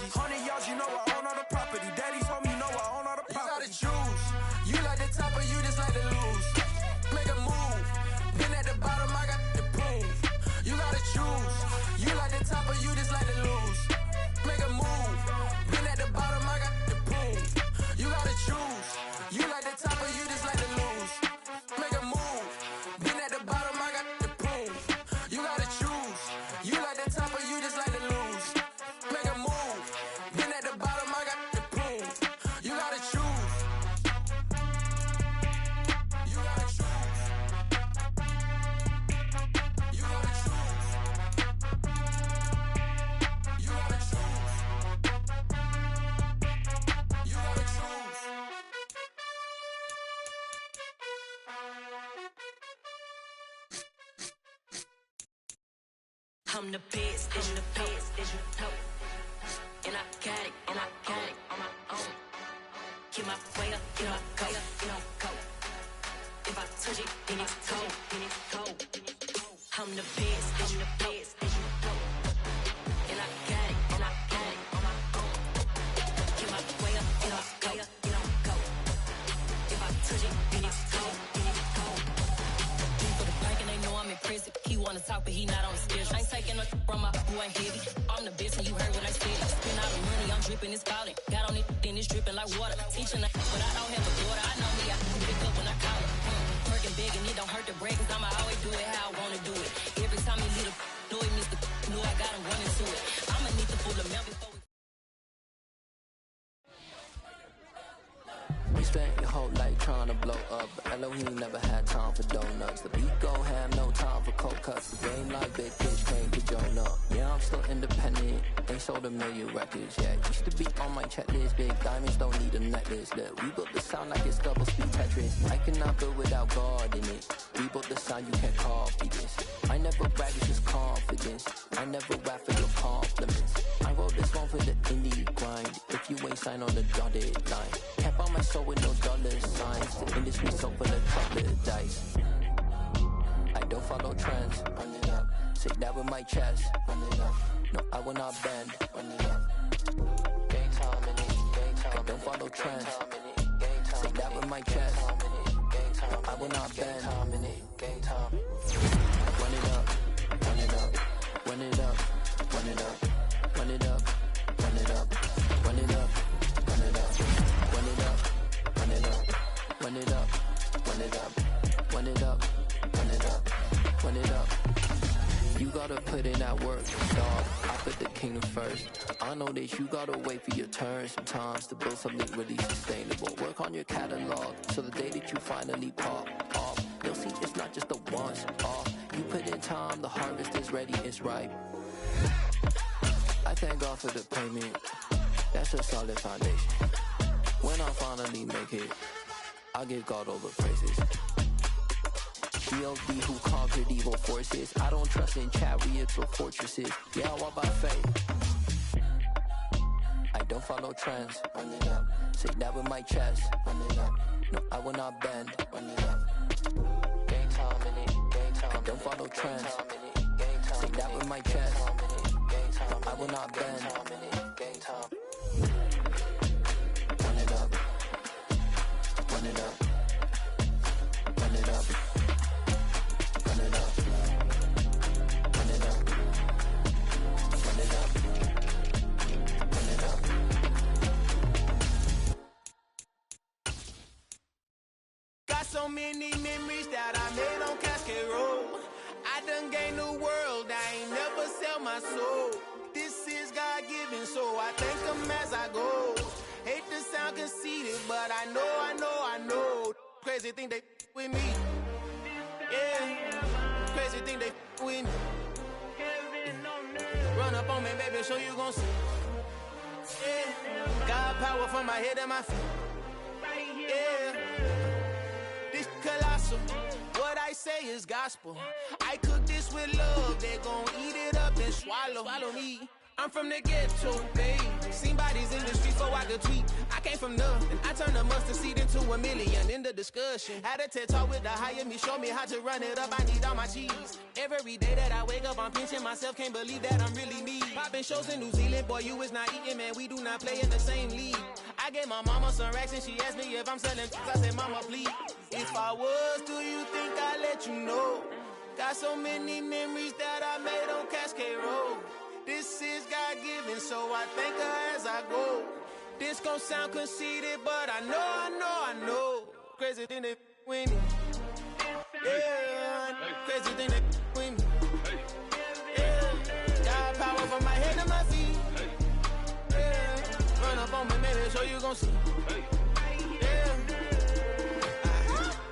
Uzis. 100 yards, you know I own all the property. Daddy told me, you know I own all the property. You gotta choose. You like the top or you just like to lose. Make a move. Been at the bottom, I got to prove. You gotta choose. You like the top or you just like to lose. Make a move. Been at the bottom, I got to prove. You gotta choose. You like the top or you just like to lose. Make a move. Been at the bottom, I got to prove. You gotta choose. You like the top or you just like to lose. Make a move. Been at the bottom, I got to prove. You gotta choose. You gotta choose. You gotta choose. You gotta choose. You gotta choose. I'm the best, I'm the best, is you know. And I got it, and I got it on my own. Get my way up, get my go, get my go. If I touch it, then it's cold, then it's cold. I'm the best, I'm the best, is you know. And I got it, and I got it on my own. Get my way up, get my go, get my go. If I touch it, then it's cold, then it's cold. For the bank and they know I'm in prison. He wanna talk, but he not on the schedule. I ain't taking no from my boy heavy. I'm the best and you heard what I said. Spend all the money, I'm dripping, it's falling. Got on it, then it's dripping like water. Teaching that, but I don't have a daughter. I know me, I can pick up when I call her. Working big and it don't hurt to break, cause I'ma always do it how I wanna do it. Every time he leave the know it, Mr. Know I got him running to it. I'ma need to pull the milk before we... You spent your whole life trying to blow up, but Elohim never had time for donuts. The beat go have no time for cold cuts. The game like big kids came to Jonah. Yeah, I'm still independent, ain't sold a million records yet. Used to be on my checklist, big diamonds don't need a necklace. Look, we built the sound like it's double speed Tetris. I cannot build without God in it. We built the sound, you can't copy this. I never brag, it's just confidence. I never rap for your compliments. I wrote this one for the indie grind. If you ain't signed on the dotted line, can't buy my soul with no dollar signs. The industry so full of chocolate dice. I don't follow trends. Run it up. Say that with my chest. Run it up. No, I will not bend. Run it up. Game time in it. Game time. I don't follow trends. Say that with my chest. No, I will not bend. Game time. Run it up. Run it up. Run it up. Run it up. Run it up. Run it up. Run it up. Run it up. Run it up. Run it up. Run it up. Run it up. Run it up. Run it up. Run it up. You gotta put in that work, dog. I put the kingdom first. I know that you gotta wait for your turn sometimes to build something really sustainable. Work on your catalog so the day that you finally pop off, you'll see it's not just a once off. You put in time, the harvest is ready, it's ripe. I thank God for the payment. That's a solid foundation. When I finally make it, I'll give God all the praises. G.O.D. who conquered evil forces. I don't trust in chariots or fortresses. Yeah, I walk by faith. I don't follow trends. Run it up. Say that with my chest. Run it up. No, I will not bend. Run it up. Game time in it. Game time. I don't follow trends. Say that with my chest. No, I will not bend. Game time. Run it up. Run it up. Run it up. Run it up. Run it up. Run it up. Run it up. Got so many memories that I made on Cascade Road. I done gained the world, I ain't never sell my soul. This is God-given, so I thank him as I go. Hate to sound conceited, but I know. Crazy thing they with me. Yeah, crazy thing they with me. Run up on me, baby, so you gon' see. Yeah, God power from my head and my feet. Yeah, this colossal. What I say is gospel. I cook this with love, they gon' eat it up and swallow me. I'm from the ghetto, babe. Seen bodies in the streets, so I a tweet. I came from nothing. I turned a mustard seed into a million in the discussion. Had a TED talk with the hire me, show me how to run it up. I need all my cheese. Every day that I wake up, I'm pinching myself. Can't believe that I'm really me. Popping shows in New Zealand, boy, you is not eating, man. We do not play in the same league. I gave my mama some racks and she asked me if I'm selling. I said, mama, please. If I was, do you think I'd let you know? Got so many memories that I made on Cascade Road. This is God-given, so I thank her as I go. This gon' sound conceited, but I know. Crazy thing they with me. Yeah, crazy thing they with me. Yeah, got power from my head to my feet. Yeah, run up on me, maybe so you gon' see. Yeah.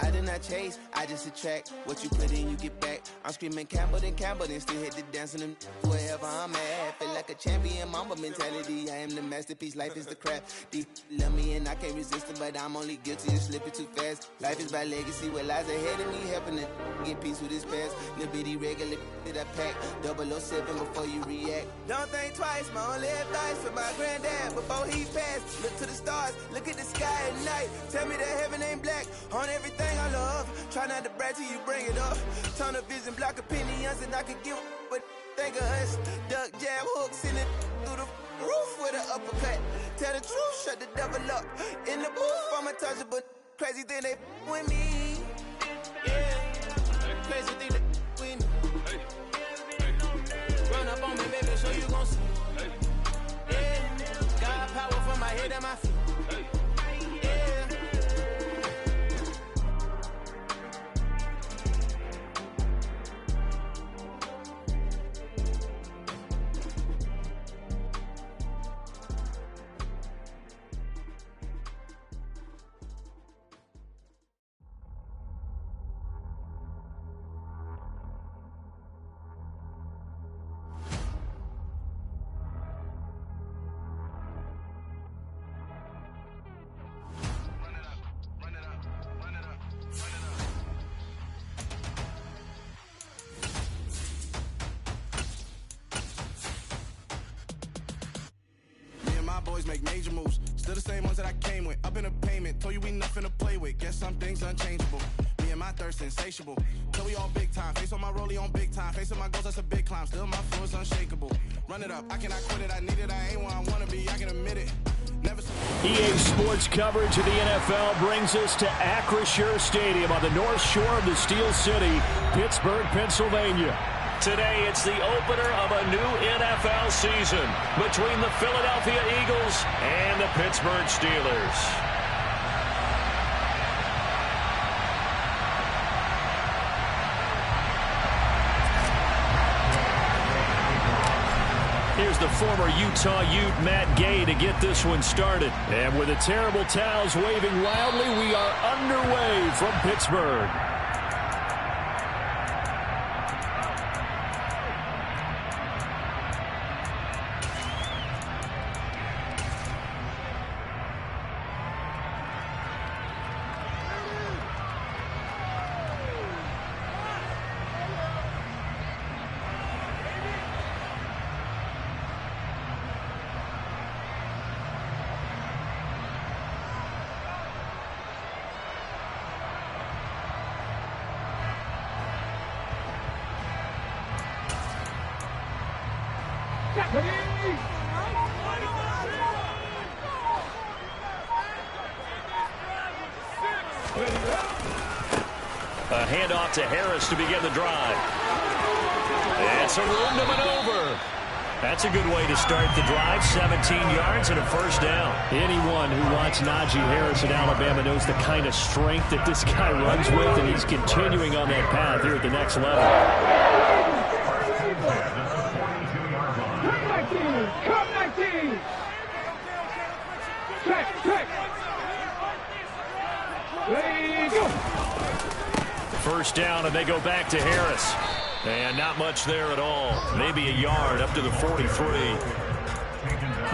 I did not chase, I just attract. What you put in, you get back. I'm screaming Campbell, then still hit the dance and them wherever I'm at. Feel like a champion, mamba mentality. I am the masterpiece, life is the crap. Deep love me and I can't resist it, but I'm only guilty of slipping too fast. Life is by legacy, what lies ahead of me, helping to get peace with this past. Little bitty regular that I pack, 007 before you react. Don't think twice, my only advice for my granddad before he passed. Look to the stars, look at the sky at night. Tell me that heaven ain't black on everything I love. Try not to brag till you bring it up. Tunnel vision, block opinions, and I could give but think of us. Duck jab hooks in it through the roof with an uppercut. Tell the truth, shut the devil up. In the booth, I'm untouchable. Crazy thing they with me. Yeah, crazy thing they with me. Run up on me, baby, so you gon' see. Yeah, got power from my head and my feet. Boys make major moves, still the same ones that I came with. Up in a payment, told you we nothing to play with. Guess some things unchangeable. Me and my thirst insatiable. Till we all big time. Face on my rollie on big time. Face on my goals, that's a big climb. Still my flow is unshakable. Run it up, I cannot quit it. I need it, I ain't where I wanna be. I can admit it. Never. EA Sports coverage of the NFL brings us to Acrisure Stadium on the north shore of the Steel City, Pittsburgh, Pennsylvania. Today, it's the opener of a new NFL season between the Philadelphia Eagles and the Pittsburgh Steelers. Here's the former Utah Ute Matt Gay to get this one started. And with the terrible towels waving loudly, we are underway from Pittsburgh. A handoff to Harris to begin the drive. It's a room to maneuver. That's a good way to start the drive. 17 yards and a first down. Anyone who wants Najee Harris at Alabama knows the kind of strength that this guy runs with, and he's continuing on that path here at the next level. First down, and they go back to Harris. And not much there at all. Maybe a yard up to the 43.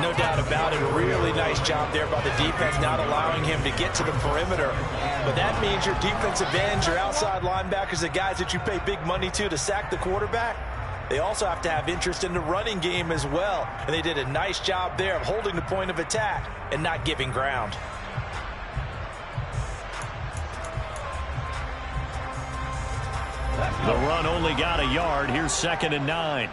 No doubt about it. Really nice job there by the defense, not allowing him to get to the perimeter. But that means your defensive ends, your outside linebackers, the guys that you pay big money to sack the quarterback, they also have to have interest in the running game as well. And they did a nice job there of holding the point of attack and not giving ground. The run only got a yard. Here's 2nd and 9.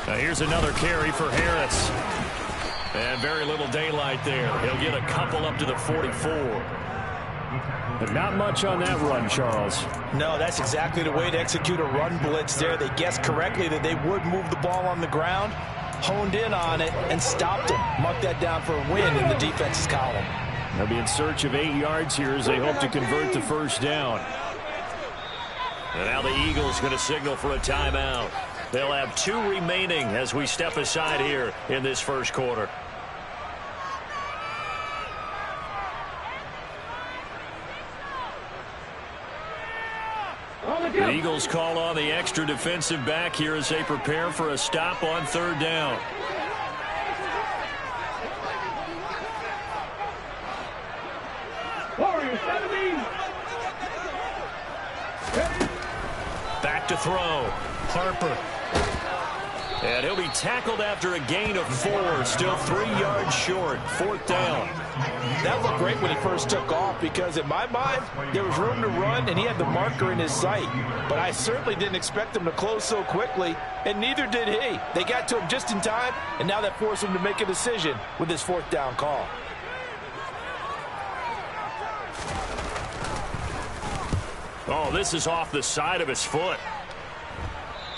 Now here's another carry for Harris. And very little daylight there. He'll get a couple up to the 44. But not much on that run, Charles. No, that's exactly the way to execute a run blitz there. They guessed correctly that they would move the ball on the ground, honed in on it, and stopped them. Mark that down for a win in the defense's column. They'll be in search of 8 yards here as they hope to convert the first down. And now the Eagles going to signal for a timeout. They'll have 2 remaining as we step aside here in this first quarter. The Eagles call on the extra defensive back here as they prepare for a stop on 3rd down. Back to throw. Harper. And he'll be tackled after a gain of 4. Still 3 yards short. 4th down. That looked great when he first took off because in my mind, there was room to run and he had the marker in his sight. But I certainly didn't expect him to close so quickly, and neither did he. They got to him just in time, and now that forced him to make a decision with his 4th down call. Oh, this is off the side of his foot.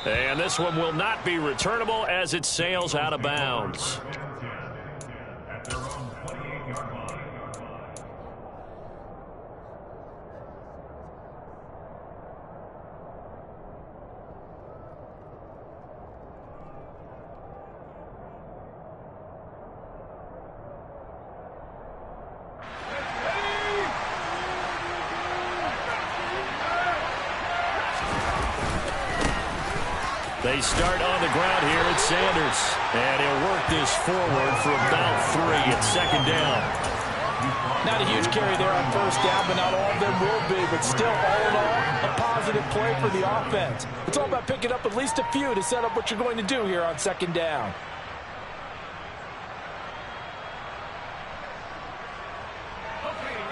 And this one will not be returnable as it sails out of bounds. They start on the ground here at Sanders. And he'll work this forward for about 3 at 2nd down. Not a huge carry there on 1st down, but not all of them will be. But still, all in all, a positive play for the offense. It's all about picking up at least a few to set up what you're going to do here on 2nd down.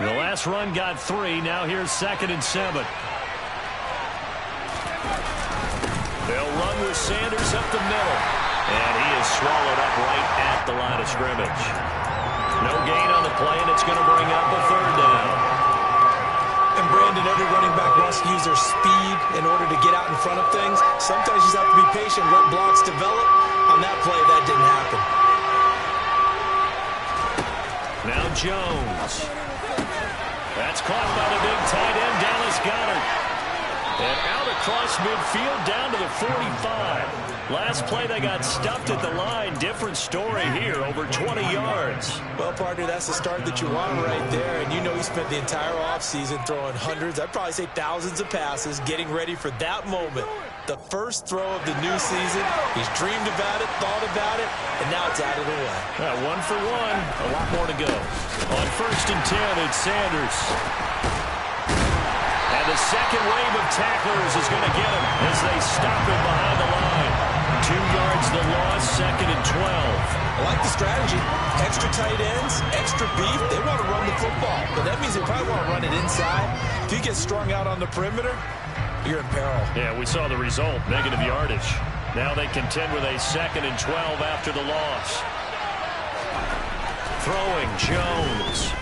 The last run got 3. Now here's 2nd and 7. They'll run with Sanders up the middle. And he is swallowed up right at the line of scrimmage. No gain on the play, and it's going to bring up a 3rd down. And Brandon, every running back wants to use their speed in order to get out in front of things. Sometimes you just have to be patient, let blocks develop. On that play, that didn't happen. Now Jones. That's caught by the big tight end, Dallas Goedert. And out across midfield down to the 45. Last play they got stuffed at the line. Different story here, over 20 yards. Well, partner, that's the start that you want right there. And you know he spent the entire offseason throwing hundreds, I'd probably say thousands of passes, getting ready for that moment. The first throw of the new season. He's dreamed about it, thought about it, and now it's out of the way. 1 for 1. A lot more to go. On 1st and 10, it's Sanders. And the second wave of tacklers is going to get him as they stop him behind the line. 2 yards the loss, 2nd and 12. I like the strategy. Extra tight ends, extra beef. They want to run the football, but that means they probably want to run it inside. If you get strung out on the perimeter, you're in peril. Yeah, we saw the result, negative yardage. Now they contend with a 2nd and 12 after the loss. Throwing, Jones.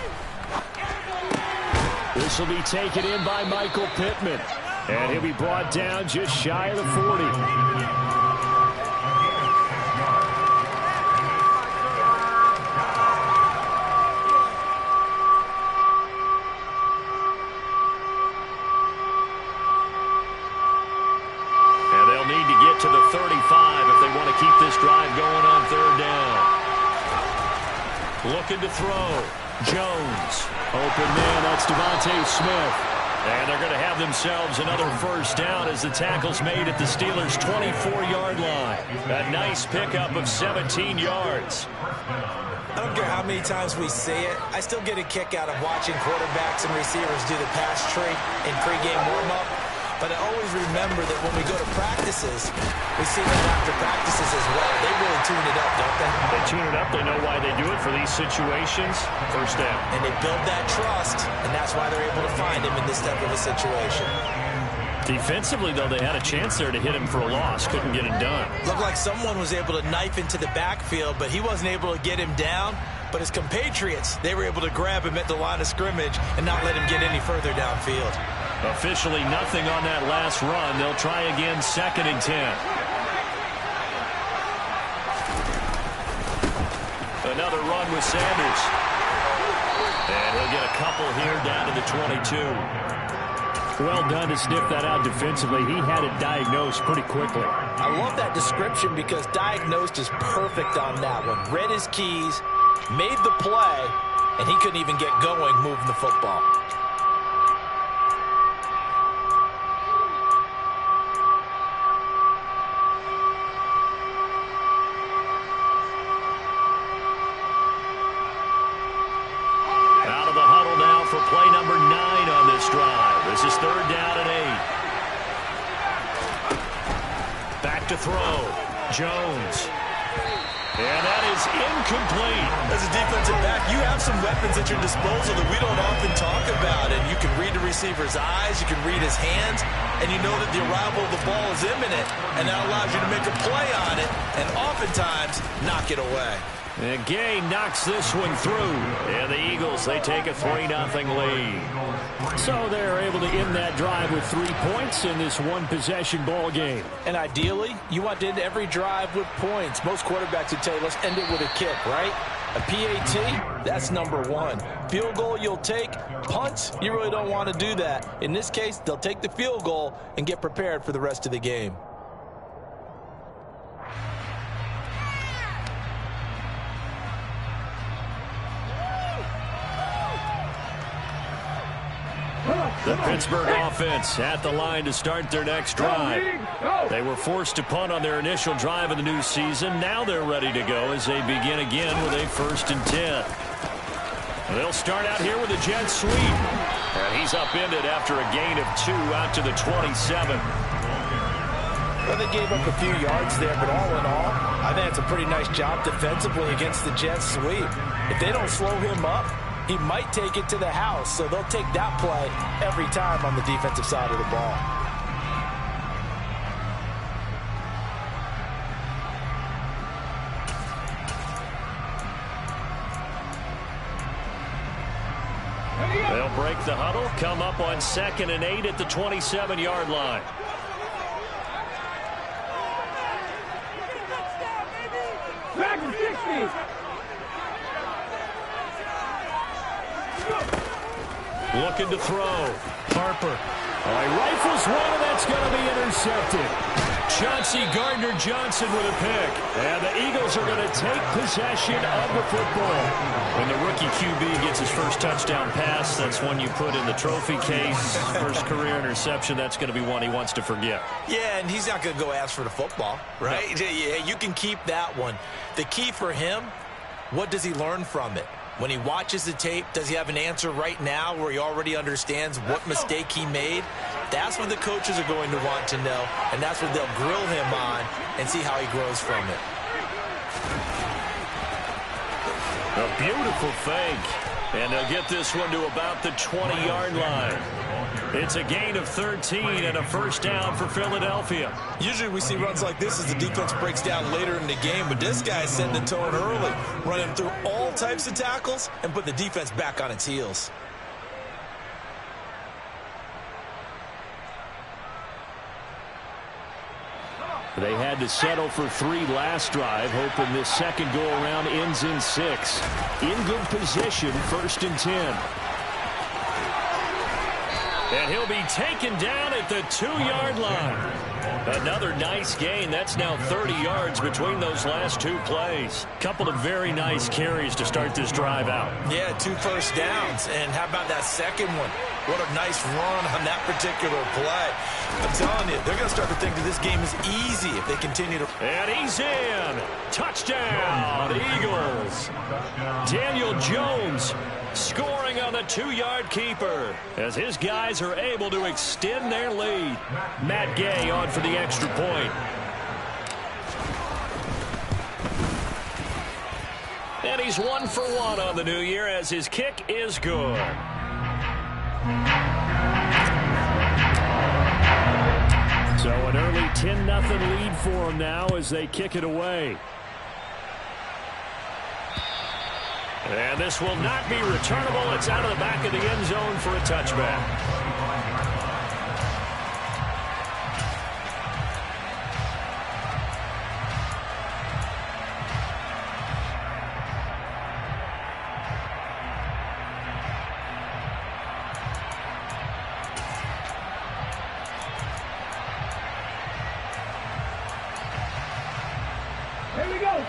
This will be taken in by Michael Pittman. And he'll be brought down just shy of the 40. And they'll need to get to the 35 if they want to keep this drive going on 3rd down. Looking to throw. Jones. Open man, that's Devontae Smith. And they're going to have themselves another first down as the tackle's made at the Steelers' 24-yard line. A nice pickup of 17 yards. I don't care how many times we say it, I still get a kick out of watching quarterbacks and receivers do the pass tree in pregame warm-up. But I always remember that when we go to practices, we see them after practices as well. They really tune it up, don't they? They tune it up. They know why they do it for these situations. First down. And they build that trust, and that's why they're able to find him in this type of a situation. Defensively, though, they had a chance there to hit him for a loss. Couldn't get it done. Looked like someone was able to knife into the backfield, but he wasn't able to get him down. But his compatriots, they were able to grab him at the line of scrimmage and not let him get any further downfield. Officially nothing on that last run. They'll try again, 2nd and 10. Another run with Sanders. And he'll get a couple here down to the 22. Well done to sniff that out defensively. He had it diagnosed pretty quickly. I love that description because diagnosed is perfect on that one. Read his keys, made the play, and he couldn't even get going moving the football. Out of the huddle now for play number 9 on this drive. This is 3rd down and 8. Back to throw. Jones. And that is incomplete. As a defensive back, you have some weapons at your disposal that we don't often talk about. And you can read the receiver's eyes, you can read his hands, and you know that the arrival of the ball is imminent, and that allows you to make a play on it and oftentimes knock it away. And Gay knocks this one through. And the Eagles, they take a 3-0 lead. So they're able to end that drive with 3 points in this one-possession ball game. And ideally, you want to end every drive with points. Most quarterbacks would tell you, let's end it with a kick, right? A PAT, that's number 1. Field goal you'll take. Punts, you really don't want to do that. In this case, they'll take the field goal and get prepared for the rest of the game. The Pittsburgh offense at the line to start their next drive. They were forced to punt on their initial drive of the new season. Now they're ready to go as they begin again with a 1st and 10. They'll start out here with a jet sweep. And he's upended after a gain of 2 out to the 27. Well, they gave up a few yards there, but all in all, I think it's a pretty nice job defensively against the jet sweep. If they don't slow him up, he might take it to the house, so they'll take that play every time on the defensive side of the ball. They'll break the huddle, come up on 2nd and 8 at the 27-yard line. Back to 60. Looking to throw. Harper. He rifles one, and that's going to be intercepted. Chauncey Gardner-Johnson with a pick. And the Eagles are going to take possession of the football. When the rookie QB gets his first touchdown pass, that's one you put in the trophy case. First career interception, that's going to be one he wants to forget. Yeah, and he's not going to go ask for the football, right? No. Yeah, you can keep that one. The key for him, what does he learn from it? When he watches the tape, does he have an answer right now where he already understands what mistake he made? That's what the coaches are going to want to know, and that's what they'll grill him on and see how he grows from it. A beautiful fake, and they'll get this one to about the 20-yard line. It's a gain of 13 and a first down for Philadelphia. Usually we see runs like this as the defense breaks down later in the game, but this guy's setting the tone early, running through all types of tackles and put the defense back on its heels. They had to settle for 3 last drive, hoping this second go-around ends in 6. In good position, 1st and 10. And he'll be taken down at the 2-yard line. Another nice gain. That's now 30 yards between those last two plays. Couple of very nice carries to start this drive out. Yeah, 2 first downs. And how about that second one? What a nice run on that particular play. I'm telling you, they're going to start to think that this game is easy if they continue to... And he's in. Touchdown, Eagles. Daniel Jones scoring on the 2-yard keeper as his guys are able to extend their lead. Matt Gay on for the extra point. And he's 1 for 1 on the new year as his kick is good. So an early 10-0 lead for them now as they kick it away. And this will not be returnable. It's out of the back of the end zone for a touchback.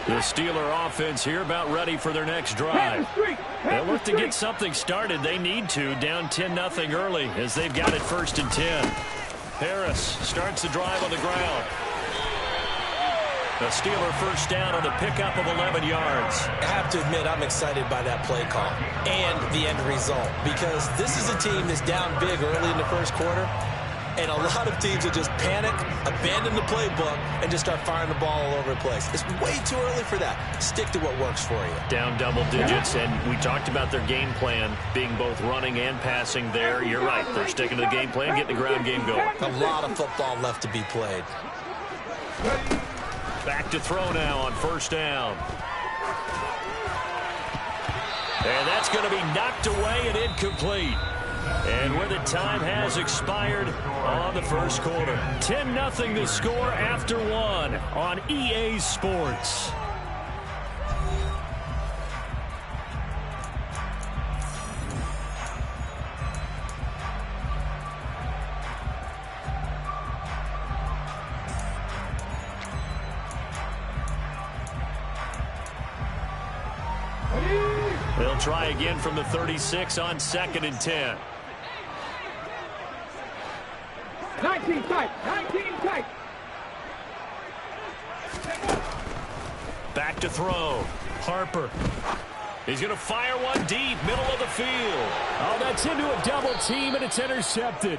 The Steeler offense here about ready for their next drive. They'll look to get something started. They need to, down 10-0 early as they've got it 1st and 10. Harris starts the drive on the ground. The Steeler first down on the pickup of 11 yards. I have to admit, I'm excited by that play call and the end result because this is a team that's down big early in the first quarter. And a lot of teams will just panic, abandon the playbook, and just start firing the ball all over the place. It's way too early for that. Stick to what works for you. Down double digits, and we talked about their game plan being both running and passing there. You're right. They're sticking to the game plan, getting the ground game going. A lot of football left to be played. Back to throw now on first down. And that's going to be knocked away and incomplete. And where the time has expired on the first quarter. 10-0 the score after 1 on EA Sports. They'll try again from the 36 on 2nd and 10. 19 tight. 19 tight. Back to throw. Harper. He's going to fire one deep, middle of the field. Oh, that's into a double team, and it's intercepted.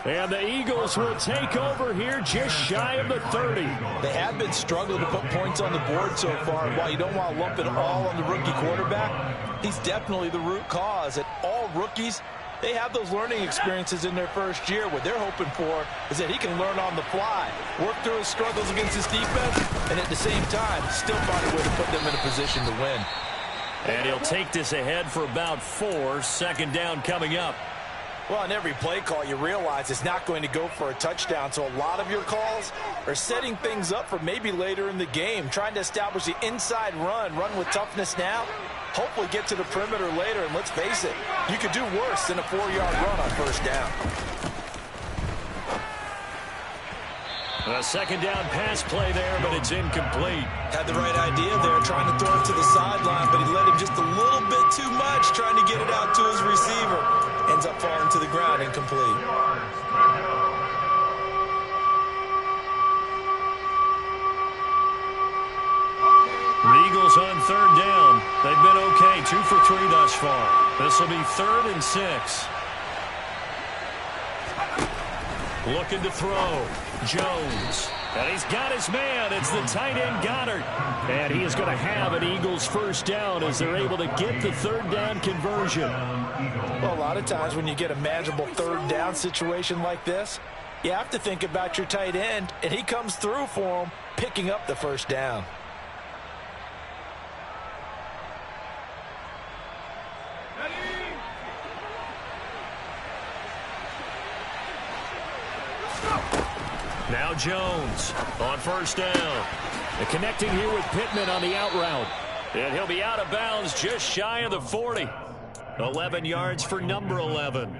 And the Eagles will take over here just shy of the 30. They have been struggling to put points on the board so far. While you don't want to lump it all on the rookie quarterback, he's definitely the root cause. And all rookies, they have those learning experiences in their first year. What they're hoping for is that he can learn on the fly, work through his struggles against his defense, and at the same time, still find a way to put them in a position to win. And he'll take this ahead for about 4. 2nd down coming up. Well, on every play call, you realize it's not going to go for a touchdown. So a lot of your calls are setting things up for maybe later in the game, trying to establish the inside run with toughness now, hopefully get to the perimeter later. And let's face it, you could do worse than a 4-yard run on first down. A 2nd down pass play there, but it's incomplete. Had the right idea there, trying to throw it to the sideline, but he let him just a little bit too much, trying to get it out to his receiver. Ends up falling to the ground, incomplete. The Eagles on 3rd down. They've been okay, 2 for 3 thus far. This will be 3rd and 6. Looking to throw. Jones. And he's got his man. It's the tight end Goddard. And he is going to have an Eagles first down as they're able to get the 3rd down conversion. Well, a lot of times when you get a manageable 3rd down situation like this, you have to think about your tight end, and he comes through for him, picking up the first down. Now Jones on first down. And connecting here with Pittman on the out route. And he'll be out of bounds just shy of the 40. 11 yards for number 11.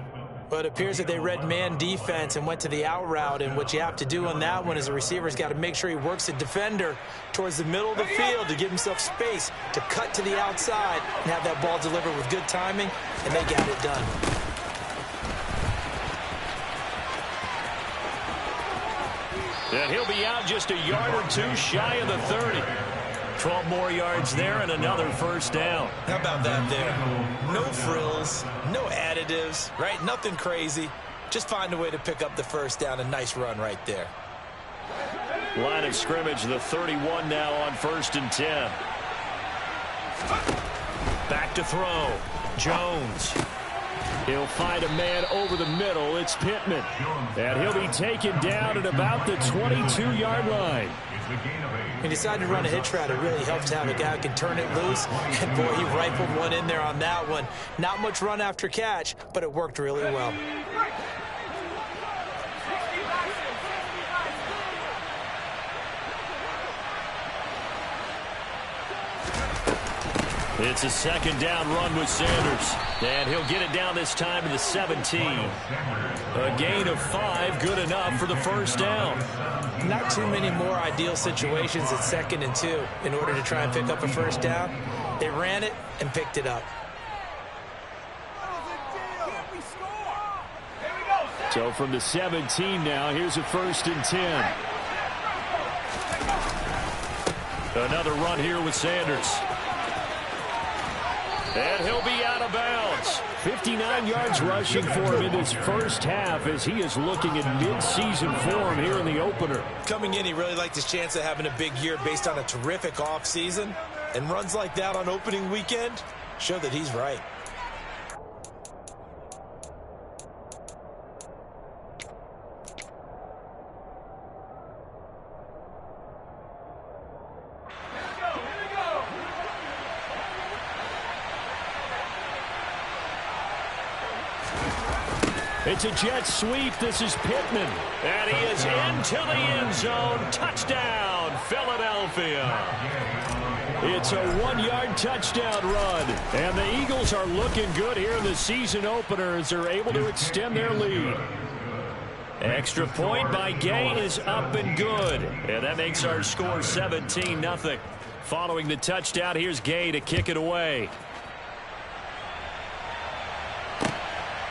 Well, it appears that they read man defense and went to the out route, and what you have to do on that one is the receiver's got to make sure he works the defender towards the middle of the field to give himself space to cut to the outside and have that ball delivered with good timing, and they got it done. And he'll be out just a yard or two shy of the 30. 12 more yards there and another first down. How about that there? No frills, no additives, right? Nothing crazy. Just find a way to pick up the first down. A nice run right there. Line of scrimmage, the 31 now on 1st and 10. Back to throw. Jones. He'll find a man over the middle. It's Pittman. And he'll be taken down at about the 22-yard line. He decided to run a hitch route. It really helps to have a guy who can turn it loose. And, boy, he rifled one in there on that one. Not much run after catch, but it worked really well. It's a second down run with Sanders. And he'll get it down this time to the 17. A gain of 5, good enough for the first down. Not too many more ideal situations at 2nd and 2 in order to try and pick up a first down. They ran it and picked it up. So from the 17 now, here's a 1st and 10. Another run here with Sanders. And he'll be out of bounds. 59 yards rushing for him in this first half as he is looking at mid-season form here in the opener. Coming in, he really liked his chance of having a big year based on a terrific offseason. And runs like that on opening weekend show that he's right. It's a jet sweep. This is Pittman. And he is into the end zone. Touchdown, Philadelphia. It's a 1-yard touchdown run. And the Eagles are looking good here in the season opener as they're able to extend their lead. Extra point by Gay is up and good. And that makes our score 17-0. Following the touchdown, here's Gay to kick it away.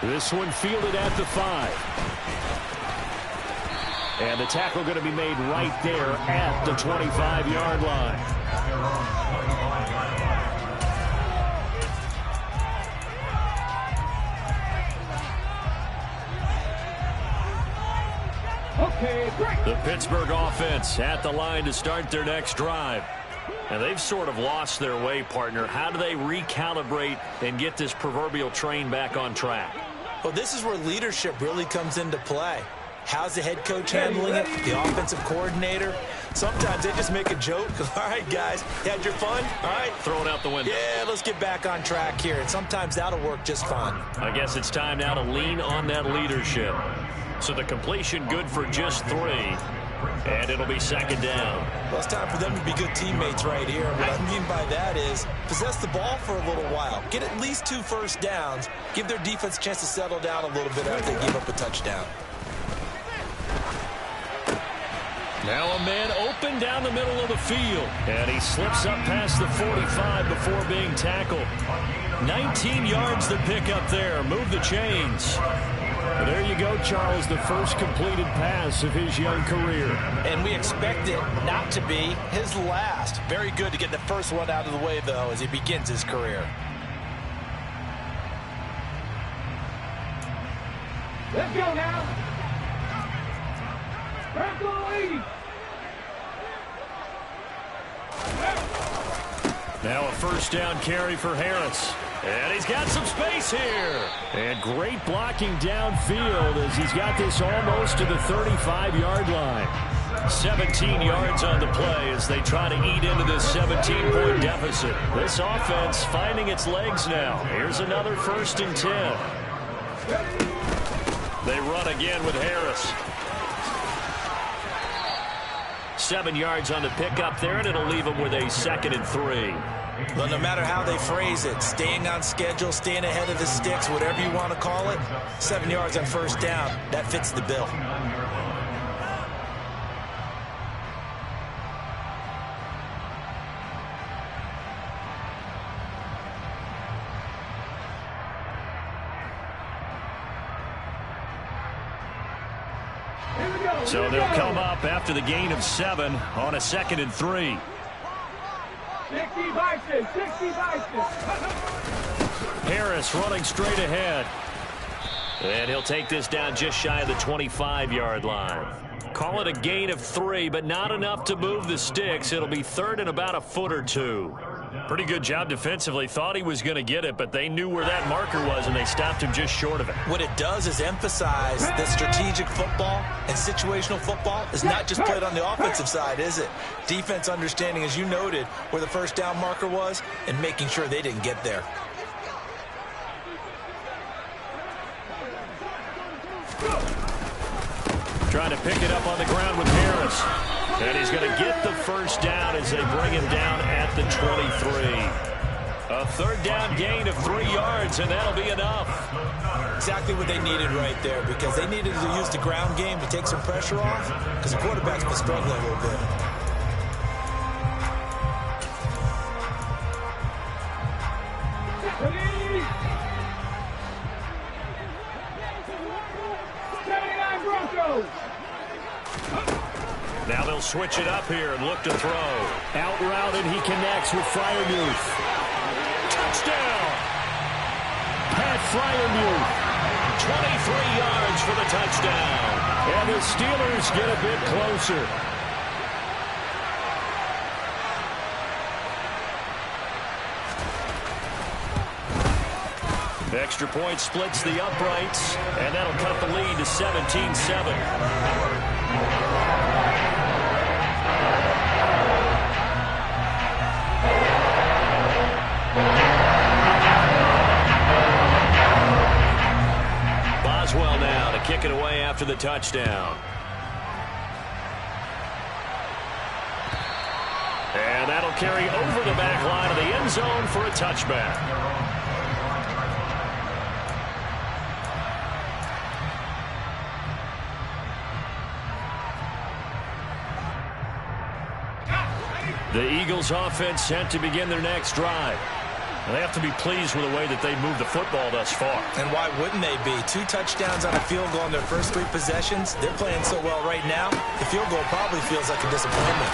This one fielded at the 5. And the tackle going to be made right there at the 25-yard line. Okay, great. The Pittsburgh offense at the line to start their next drive. And they've sort of lost their way, partner. How do they recalibrate and get this proverbial train back on track? Well, this is where leadership really comes into play. How's the head coach handling it? The offensive coordinator? Sometimes they just make a joke. All right, guys, you had your fun? All right. Throw it out the window. Yeah, let's get back on track here. And sometimes that'll work just fine. I guess it's time now to lean on that leadership. So the completion good for just 3. And it'll be second down. Well, it's time for them to be good teammates right here. What I mean by that is possess the ball for a little while. Get at least 2 first downs. Give their defense a chance to settle down a little bit after they give up a touchdown. Now a man open down the middle of the field. And he slips up past the 45 before being tackled. 19 yards to pick up there. Move the chains. There you go, Charles, the first completed pass of his young career. And we expect it not to be his last. Very good to get the first one out of the way, though, as he begins his career. Let's go now. Now a first down carry for Harris. And he's got some space here. And great blocking downfield as he's got this almost to the 35-yard line. 17 yards on the play as they try to eat into this 17-point deficit. This offense finding its legs now. Here's another 1st and 10. They run again with Harris. 7 yards on the pickup there, and it'll leave them with a 2nd and 3. Well, no matter how they phrase it, staying on schedule, staying ahead of the sticks, whatever you want to call it, 7 yards on first down, that fits the bill. So they'll come up after the gain of 7 on a 2nd and 3. 60 Vikings, 60 Vikings. Harris running straight ahead. And he'll take this down just shy of the 25-yard line. Call it a gain of 3, but not enough to move the sticks. It'll be 3rd and about a foot or 2. Pretty good job defensively. Thought he was going to get it, but they knew where that marker was, and they stopped him just short of it. What it does is emphasize that strategic football and situational football is not just played on the offensive side, is it? Defense understanding, as you noted, where the first down marker was and making sure they didn't get there. Trying to pick it up on the ground with Harris. And he's going to get the first down as they bring him down at the 23. A 3rd down gain of 3 yards, and that'll be enough. Exactly what they needed right there, because they needed to use the ground game to take some pressure off, because the quarterback's been struggling a little bit. Now they'll switch it up here and look to throw. Out route, and he connects with Freiermuth. Touchdown! Pat Freiermuth. 23 yards for the touchdown. And the Steelers get a bit closer. Extra point splits the uprights, and that'll cut the lead to 17-7. Boswell now to kick it away after the touchdown. And that'll carry over the back line of the end zone for a touchback. The Eagles offense set to begin their next drive. They have to be pleased with the way that they moved the football thus far. And why wouldn't they be? 2 touchdowns on a field goal in their first 3 possessions. They're playing so well right now, the field goal probably feels like a disappointment.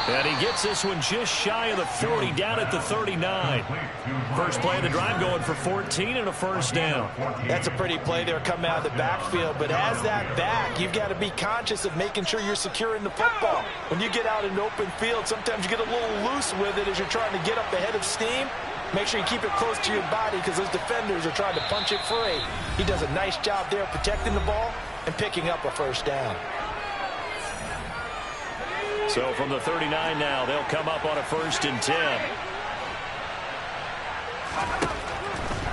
And he gets this one just shy of the 40, down at the 39. First play of the drive going for 14 and a first down. That's a pretty play there coming out of the backfield. But as that back, you've got to be conscious of making sure you're securing the football. When you get out in open field, sometimes you get a little loose with it as you're trying to get up ahead of steam. Make sure you keep it close to your body because those defenders are trying to punch it free. He does a nice job there protecting the ball and picking up a first down. So from the 39 now, they'll come up on a 1st and 10.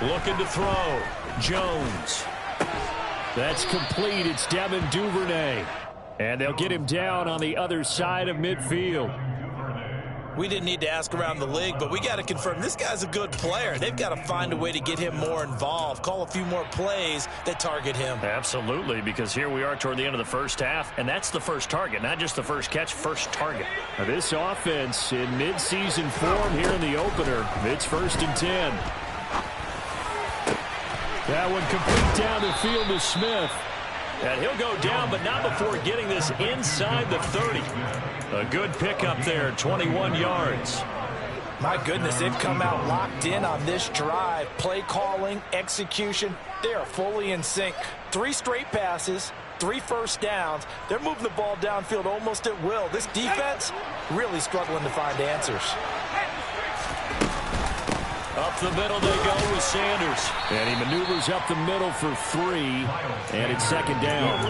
Looking to throw. Jones. That's complete. It's Devin Duvernay. And they'll get him down on the other side of midfield. We didn't need to ask around the league, but we got to confirm this guy's a good player. They've got to find a way to get him more involved, call a few more plays that target him. Absolutely, because here we are toward the end of the first half, and that's the first target, not just the first catch, first target. Now this offense in midseason form here in the opener. It's 1st and 10. That one complete down the field to Smith. And he'll go down, but not before getting this inside the 30. A good pickup there, 21 yards. My goodness, they've come out locked in on this drive. Play calling, execution, they are fully in sync. 3 straight passes, 3 first downs. They're moving the ball downfield almost at will. This defense really struggling to find answers. Up the middle they go with Sanders. And he maneuvers up the middle for 3. And it's 2nd down.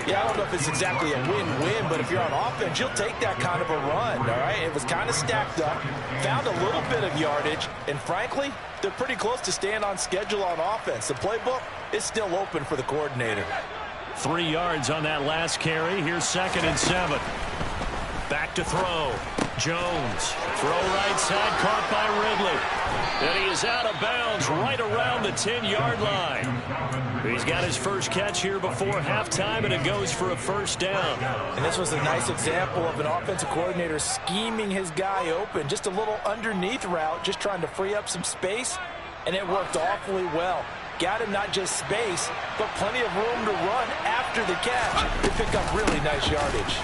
Yeah, I don't know if it's exactly a win-win, but if you're on offense, you'll take that kind of a run, all right? It was kind of stacked up, found a little bit of yardage, and frankly, they're pretty close to staying on schedule on offense. The playbook is still open for the coordinator. 3 yards on that last carry. Here's 2nd and 7. Back to throw. Jones, throw right side, caught by Ridley. And he is out of bounds right around the 10-yard line. He's got his first catch here before halftime, and it goes for a first down. And this was a nice example of an offensive coordinator scheming his guy open. Just a little underneath route, just trying to free up some space, and it worked awfully well. Got him not just space, but plenty of room to run after the catch to pick up really nice yardage.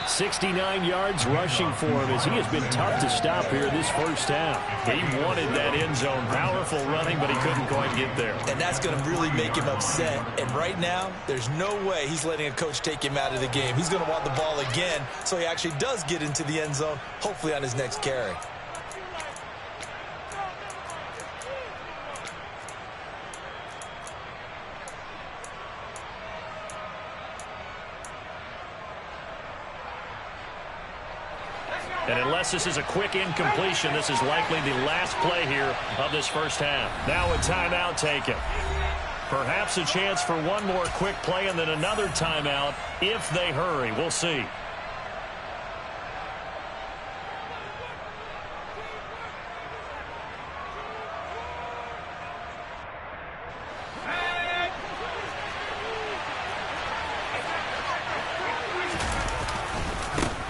69 yards rushing for him as he has been tough to stop here this first half. He wanted that end zone. Powerful running, but he couldn't quite get there. And that's going to really make him upset. And right now, there's no way he's letting a coach take him out of the game. He's going to want the ball again, so he actually does get into the end zone, hopefully on his next carry. And unless this is a quick incompletion, this is likely the last play here of this first half. Now a timeout taken. Perhaps a chance for one more quick play and then another timeout if they hurry. We'll see.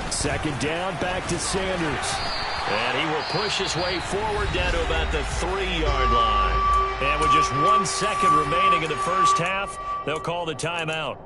Second down, back to Sanders. And he will push his way forward down to about the 3-yard line. And with just 1 second remaining in the first half, they'll call the timeout.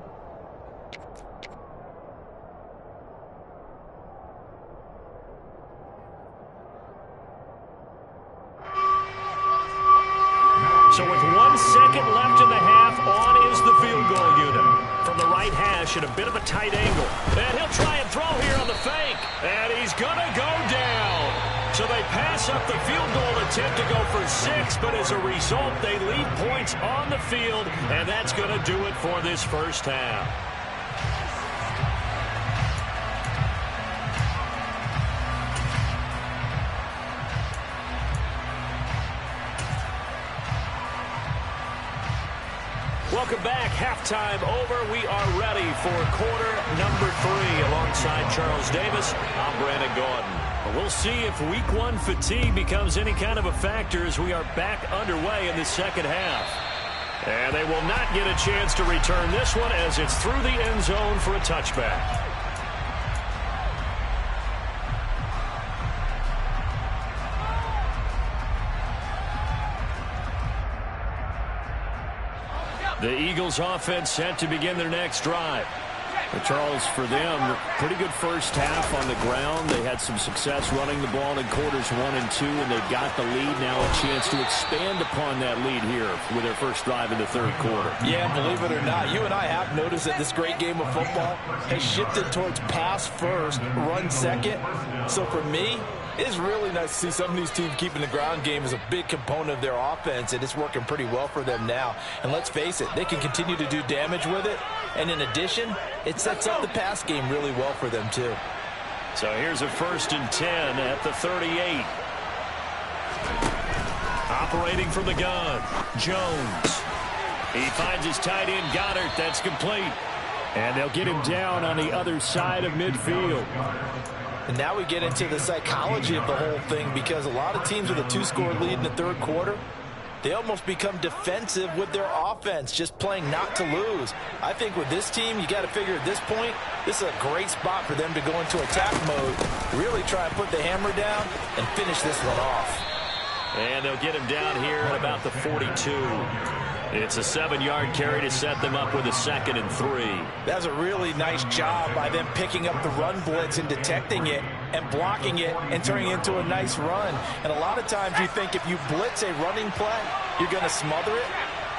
So with 1 second left in the half, on is the field goal unit. From the right hash at a bit of a tight angle. And he'll try and throw here on the fake. And he's going to go down. So they pass up the field goal attempt to go for 6, but as a result, they leave points on the field, and that's going to do it for this first half. Welcome back. Halftime over. We are ready for quarter number 3. Alongside Charles Davis, I'm Brandon Gaudin. We'll see if week 1 fatigue becomes any kind of a factor as we are back underway in the second half. And they will not get a chance to return this one as it's through the end zone for a touchback. The Eagles offense set to begin their next drive. But Charles, for them, pretty good first half on the ground. They had some success running the ball in quarters 1 and 2, and they've got the lead now, a chance to expand upon that lead here with their first drive in the third quarter. Yeah, believe it or not, you and I have noticed that this great game of football has shifted towards pass first, run second. So for me, it's really nice to see some of these teams keeping the ground game as a big component of their offense, and it's working pretty well for them now. And let's face it, they can continue to do damage with it. And in addition, it sets up the pass game really well for them, too. So here's a 1st and 10 at the 38. Operating from the gun, Jones. He finds his tight end, Goddard. That's complete. And they'll get him down on the other side of midfield. And now we get into the psychology of the whole thing, because a lot of teams with a 2-score lead in the third quarter, they almost become defensive with their offense, just playing not to lose. I think with this team, you got to figure at this point, this is a great spot for them to go into attack mode, really try and put the hammer down and finish this one off. And they'll get him down here at about the 42. It's a 7-yard carry to set them up with a 2nd and 3. That's a really nice job by them picking up the run blitz and detecting it and blocking it and turning it into a nice run. And a lot of times you think if you blitz a running play, you're going to smother it.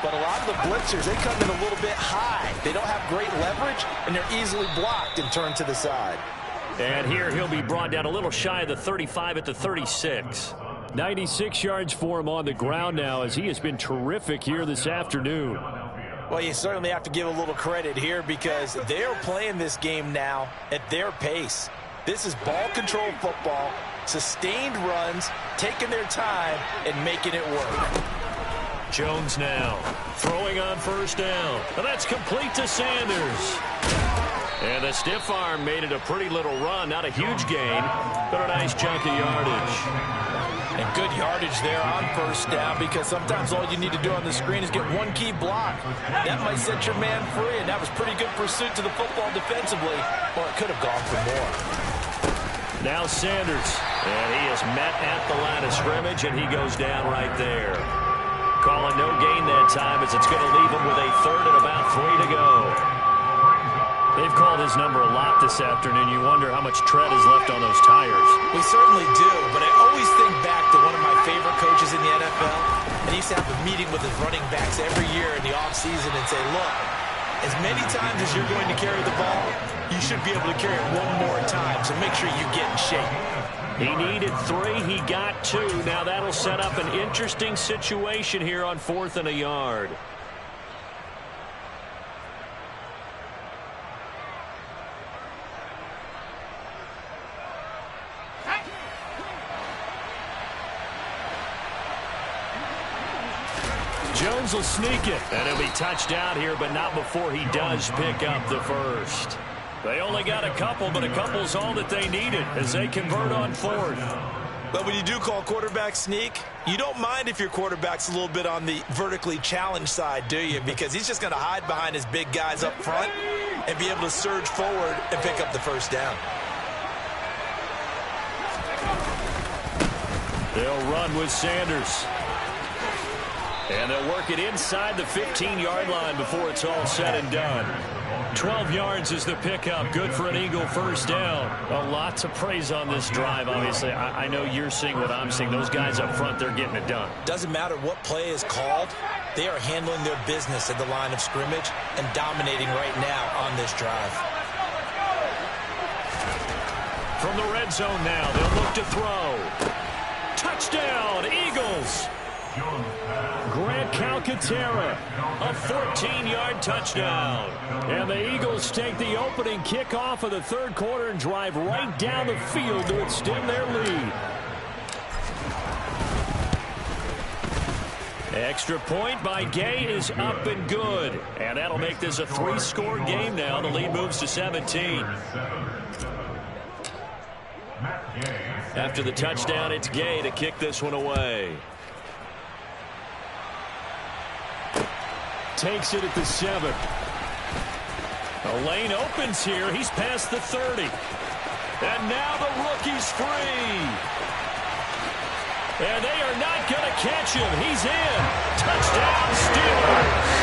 But a lot of the blitzers, they come in a little bit high. They don't have great leverage, and they're easily blocked and turned to the side. And here he'll be brought down a little shy of the 35 at the 36. 96 yards for him on the ground now, as he has been terrific here this afternoon. Well, you certainly have to give a little credit here, because they're playing this game now at their pace. This is ball control football, sustained runs, taking their time, and making it work. Jones now throwing on 1st down. And that's complete to Sanders. And And the stiff arm made it a pretty little run. Not a huge gain, but a nice chunk of yardage. And good yardage there on first down, because sometimes all you need to do on the screen is get one key block. That might set your man free, and that was pretty good pursuit to the football defensively, or it could have gone for more. Now Sanders, and he is met at the line of scrimmage, and he goes down right there. Calling no gain that time, as it's going to leave him with a third and about 3 to go. They've called his number a lot this afternoon. You wonder how much tread is left on those tires. We certainly do, but I always think back to one of my favorite coaches in the NFL, and he used to have a meeting with his running backs every year in the offseason and say, look, as many times as you're going to carry the ball, you should be able to carry it one more time, so make sure you get in shape. He needed 3. He got 2. Now that'll set up an interesting situation here on 4th and a yard. Jones will sneak it, and he'll be touched out here, but not before he does pick up the first. They only got a couple, but a couple's all that they needed as they convert on 4th. But when you do call quarterback sneak, you don't mind if your quarterback's a little bit on the vertically challenged side, do you? Because he's just going to hide behind his big guys up front and be able to surge forward and pick up the first down. They'll run with Sanders. And they'll work it inside the 15-yard line before it's all said and done. 12 yards is the pickup. Good for an Eagle first down. A lot to praise on this drive, obviously. I know you're seeing what I'm seeing. Those guys up front, they're getting it done. Doesn't matter what play is called. They are handling their business at the line of scrimmage and dominating right now on this drive. From the red zone now, they'll look to throw. Touchdown, Eagles! Grant Calcaterra, a 14-yard touchdown. And the Eagles take the opening kickoff of the third quarter and drive right down the field to extend their lead. Extra point by Gay is up and good. And that'll make this a 3-score game now. The lead moves to 17. After the touchdown, it's Gay to kick this one away. Takes it at the 7. The lane opens here. He's past the 30. And now the rookie's free. And they are not going to catch him. He's in. Touchdown, Steelers.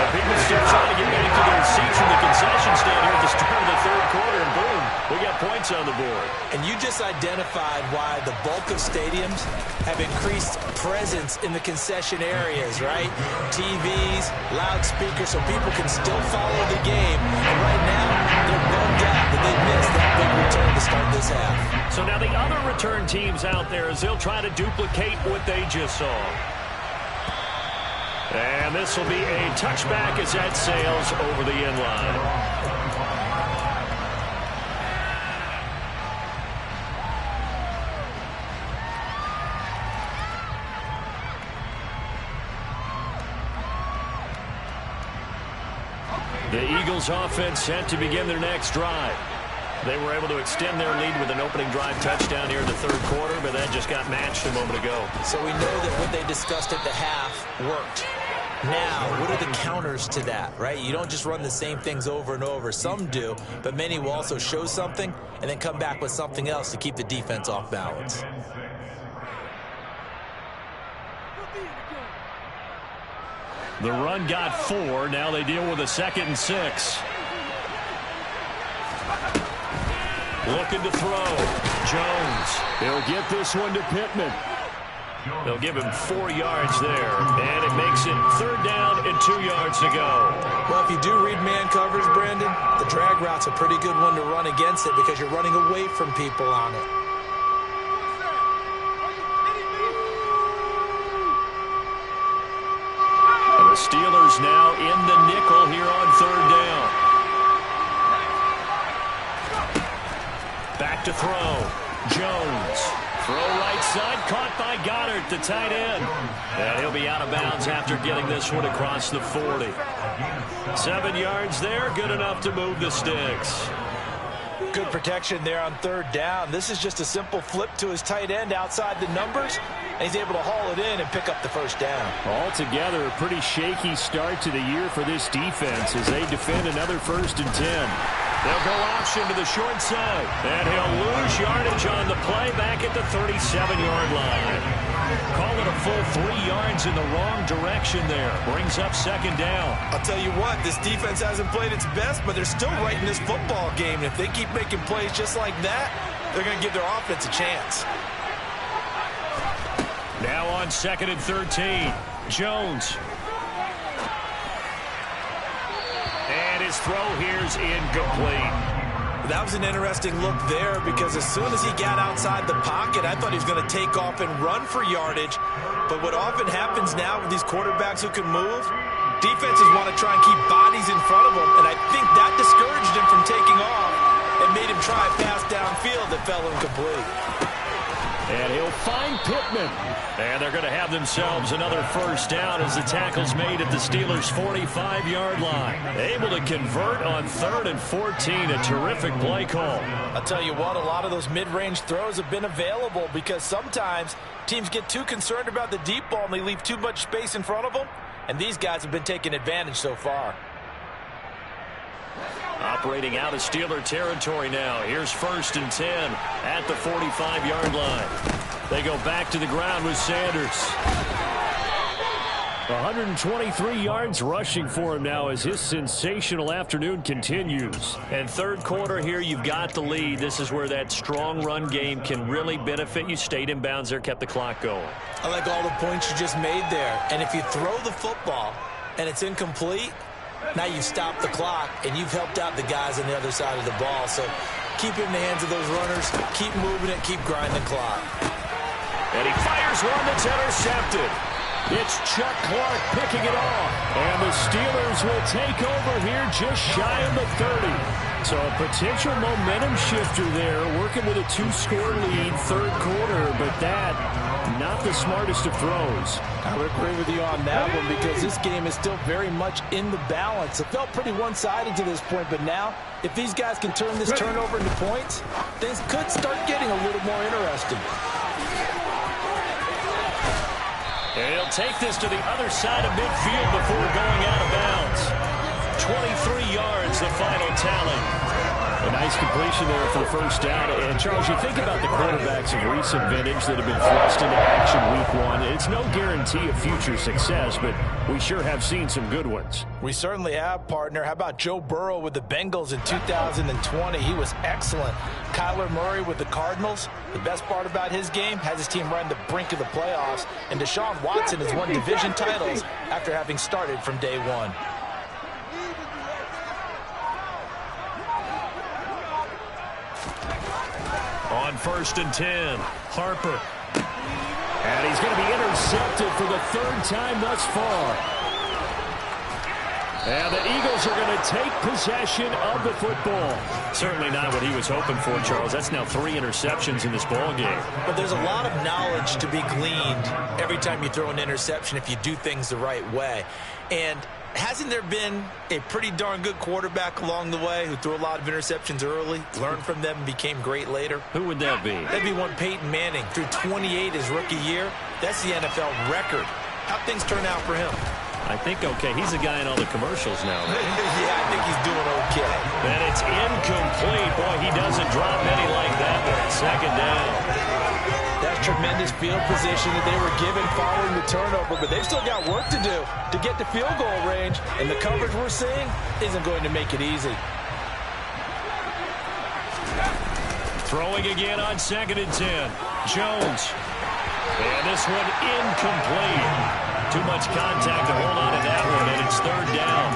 And people still trying to get back to their seats from the concession stand here at the start of the third quarter. And boom, we got points on the board. And you just identified why the bulk of stadiums have increased presence in the concession areas, right? TVs, loudspeakers, so people can still follow the game. And right now, they're bummed out that they missed that big return to start this half. So now the other return teams out there, as they'll try to duplicate what they just saw. And this will be a touchback as that sails over the end line. The Eagles offense set to begin their next drive. They were able to extend their lead with an opening drive touchdown here in the third quarter, but that just got matched a moment ago. So we know that what they discussed at the half worked. Now, what are the counters to that, right? You don't just run the same things over and over. Some do, but many will also show something and then come back with something else to keep the defense off balance. The run got 4. Now they deal with a 2nd and 6. Looking to throw. Jones. He'll get this one to Pittman. They'll give him 4 yards there. And it makes it 3rd down and 2 yards to go. Well, if you do read man coverage, Brandon, the drag route's a pretty good one to run against it because you're running away from people on it. And the Steelers now in the nickel here on 3rd down. Back to throw. Jones. Throw right side, caught by Goddard, the tight end. And he'll be out of bounds after getting this one across the 40. 7 yards there, good enough to move the sticks. Good protection there on third down. This is just a simple flip to his tight end outside the numbers, and he's able to haul it in and pick up the first down. Altogether, a pretty shaky start to the year for this defense as they defend another 1st and 10. They'll go option to the short side, and he'll lose yardage on the play back at the 37-yard line. Call it a full 3 yards in the wrong direction there. Brings up 2nd down. I'll tell you what, this defense hasn't played its best, but they're still right in this football game. And if they keep making plays just like that, they're going to give their offense a chance. Now on 2nd and 13, Jones. And his throw here's incomplete. That was an interesting look there because as soon as he got outside the pocket, I thought he was going to take off and run for yardage. But what often happens now with these quarterbacks who can move, defenses want to try and keep bodies in front of them, and I think that discouraged him from taking off and made him try a pass downfield that fell incomplete. And he'll find Pittman. And they're going to have themselves another 1st down as the tackle's made at the Steelers' 45-yard line. Able to convert on 3rd and 14. A terrific play call. I'll tell you what, a lot of those mid-range throws have been available because sometimes teams get too concerned about the deep ball and they leave too much space in front of them. And these guys have been taking advantage so far. Operating out of Steeler territory now. Here's 1st and 10 at the 45-yard line. They go back to the ground with Sanders. 123 yards rushing for him now as his sensational afternoon continues. And 3rd quarter here, you've got the lead. This is where that strong run game can really benefit you. Stayed in bounds there, kept the clock going. I like all the points you just made there. And if you throw the football and it's incomplete, now you've stopped the clock, and you've helped out the guys on the other side of the ball. So keep it in the hands of those runners, keep moving it, keep grinding the clock. And he fires one that's intercepted. It's Chuck Clark picking it off. And the Steelers will take over here just shy of the 30. So a potential momentum shifter there, working with a 2-score lead, 3rd quarter, but that, not the smartest of throws. I would agree with you on that one because this game is still very much in the balance. It felt pretty one-sided to this point, but now, if these guys can turn this turnover into points, things could start getting a little more interesting. And he'll take this to the other side of midfield before going out of bounds. 23 yards, the final tally. A nice completion there for the 1st down. And, Charles, you think about the quarterbacks of recent vintage that have been thrust into action week 1. It's no guarantee of future success, but we sure have seen some good ones. We certainly have, partner. How about Joe Burrow with the Bengals in 2020? He was excellent. Kyler Murray with the Cardinals. The best part about his game, has his team right on the brink of the playoffs. And Deshaun Watson has won division titles after having started from day 1. On 1st and 10, Harper. And he's going to be intercepted for the 3rd time thus far. And the Eagles are going to take possession of the football. Certainly not what he was hoping for, Charles. That's now 3 interceptions in this ball game. But there's a lot of knowledge to be gleaned every time you throw an interception if you do things the right way. And hasn't there been a pretty darn good quarterback along the way who threw a lot of interceptions early, learned from them, and became great later? Who would that be? That'd be one Peyton Manning. Threw 28 his rookie year. That's the NFL record. How'd things turn out for him? I think okay. He's the guy in all the commercials now, right? Yeah, I think he's doing okay. And it's incomplete. Boy, he doesn't drop many like that there. 2nd down. That's tremendous field position that they were given following the turnover, but they've still got work to do to get to field goal range, and the coverage we're seeing isn't going to make it easy. Throwing again on 2nd and 10. Jones. And this one incomplete. Too much contact to hold on to that one, and it's 3rd down.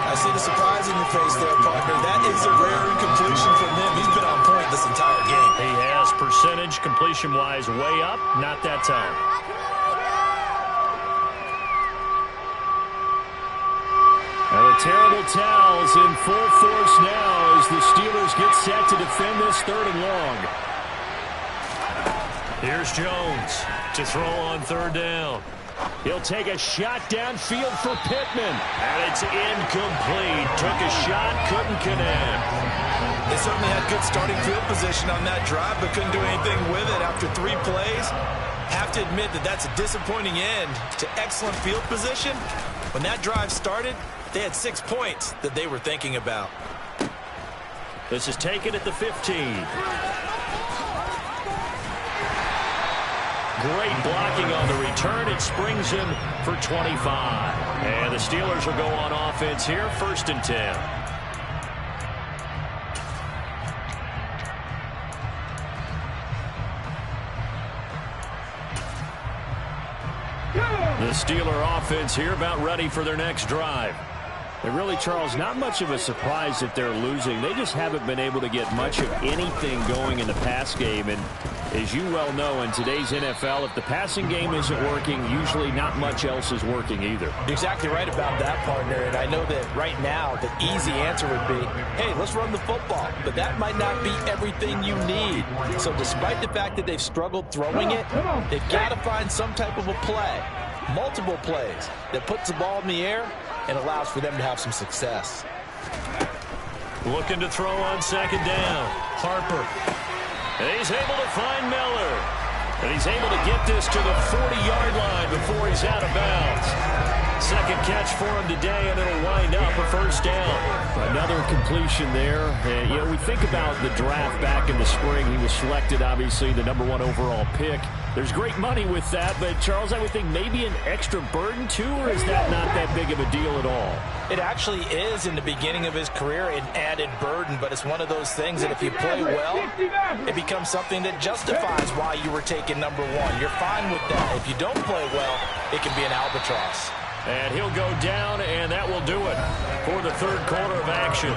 I see the surprise in your face there, partner. That is a rare incompletion from him. He's been on point this entire game. He has percentage, completion-wise, way up. Not that time. And the terrible towels in full force now as the Steelers get set to defend this 3rd and long. Here's Jones to throw on 3rd down. He'll take a shot downfield for Pittman. And it's incomplete. Took a shot, couldn't connect. They certainly had good starting field position on that drive, but couldn't do anything with it after 3 plays. Have to admit that that's a disappointing end to excellent field position. When that drive started, they had 6 points that they were thinking about. This is taken at the 15. Great blocking on the return. It springs him for 25. And the Steelers will go on offense here, 1st and 10. The Steeler offense here about ready for their next drive. And really, Charles, not much of a surprise that they're losing. They just haven't been able to get much of anything going in the pass game. And as you well know, in today's NFL, if the passing game isn't working, usually not much else is working either. You're exactly right about that, partner. And I know that right now the easy answer would be, hey, let's run the football. But that might not be everything you need. So despite the fact that they've struggled throwing it, they've got to find some type of a play, multiple plays, that puts the ball in the air and allows for them to have some success. Looking to throw on 2nd down. Harper. And he's able to find Miller. And he's able to get this to the 40-yard line before he's out of bounds. Second catch for him today, and it'll wind up a 1st down. Another completion there. And, you know, we think about the draft back in the spring. He was selected, obviously, the #1 overall pick. There's great money with that, but, Charles, I would think maybe an extra burden, too, or is that not that big of a deal at all? It actually is in the beginning of his career an added burden, but it's one of those things that if you play well, it becomes something that justifies why you were taken #1. You're fine with that. If you don't play well, it can be an albatross. And he'll go down, and that will do it for the 3rd quarter of action.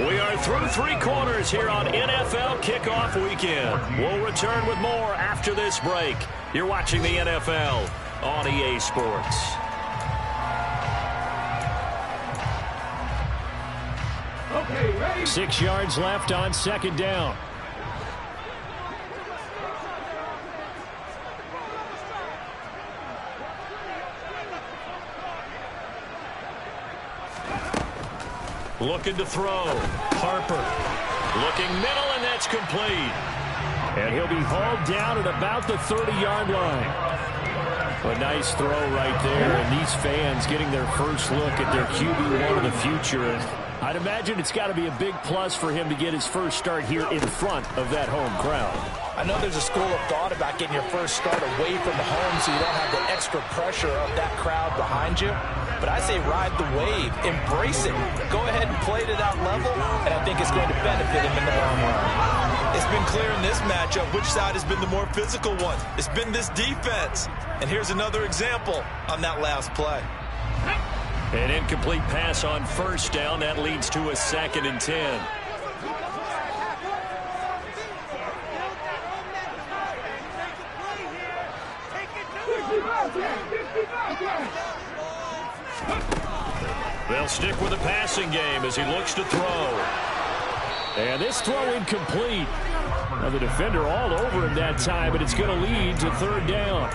We are through 3 quarters here on NFL Kickoff Weekend. We'll return with more after this break. You're watching the NFL on EA Sports. Okay, ready? 6 yards left on 2nd down. Looking to throw. Harper. Looking middle, and that's complete. And he'll be hauled down at about the 30-yard line. A nice throw right there, and these fans getting their first look at their QB1 of the future. And I'd imagine it's got to be a big plus for him to get his first start here in front of that home crowd. I know there's a school of thought about getting your first start away from home so you don't have the extra pressure of that crowd behind you. But I say ride the wave, embrace it, go ahead and play to that level, and I think it's going to benefit him in the long run. It's been clear in this matchup which side has been the more physical one. It's been this defense. And here's another example on that last play. An incomplete pass on 1st down. That leads to a 2nd and 10. They'll stick with the passing game as he looks to throw. And this throw incomplete. Now the defender all over him that time, but it's going to lead to 3rd down.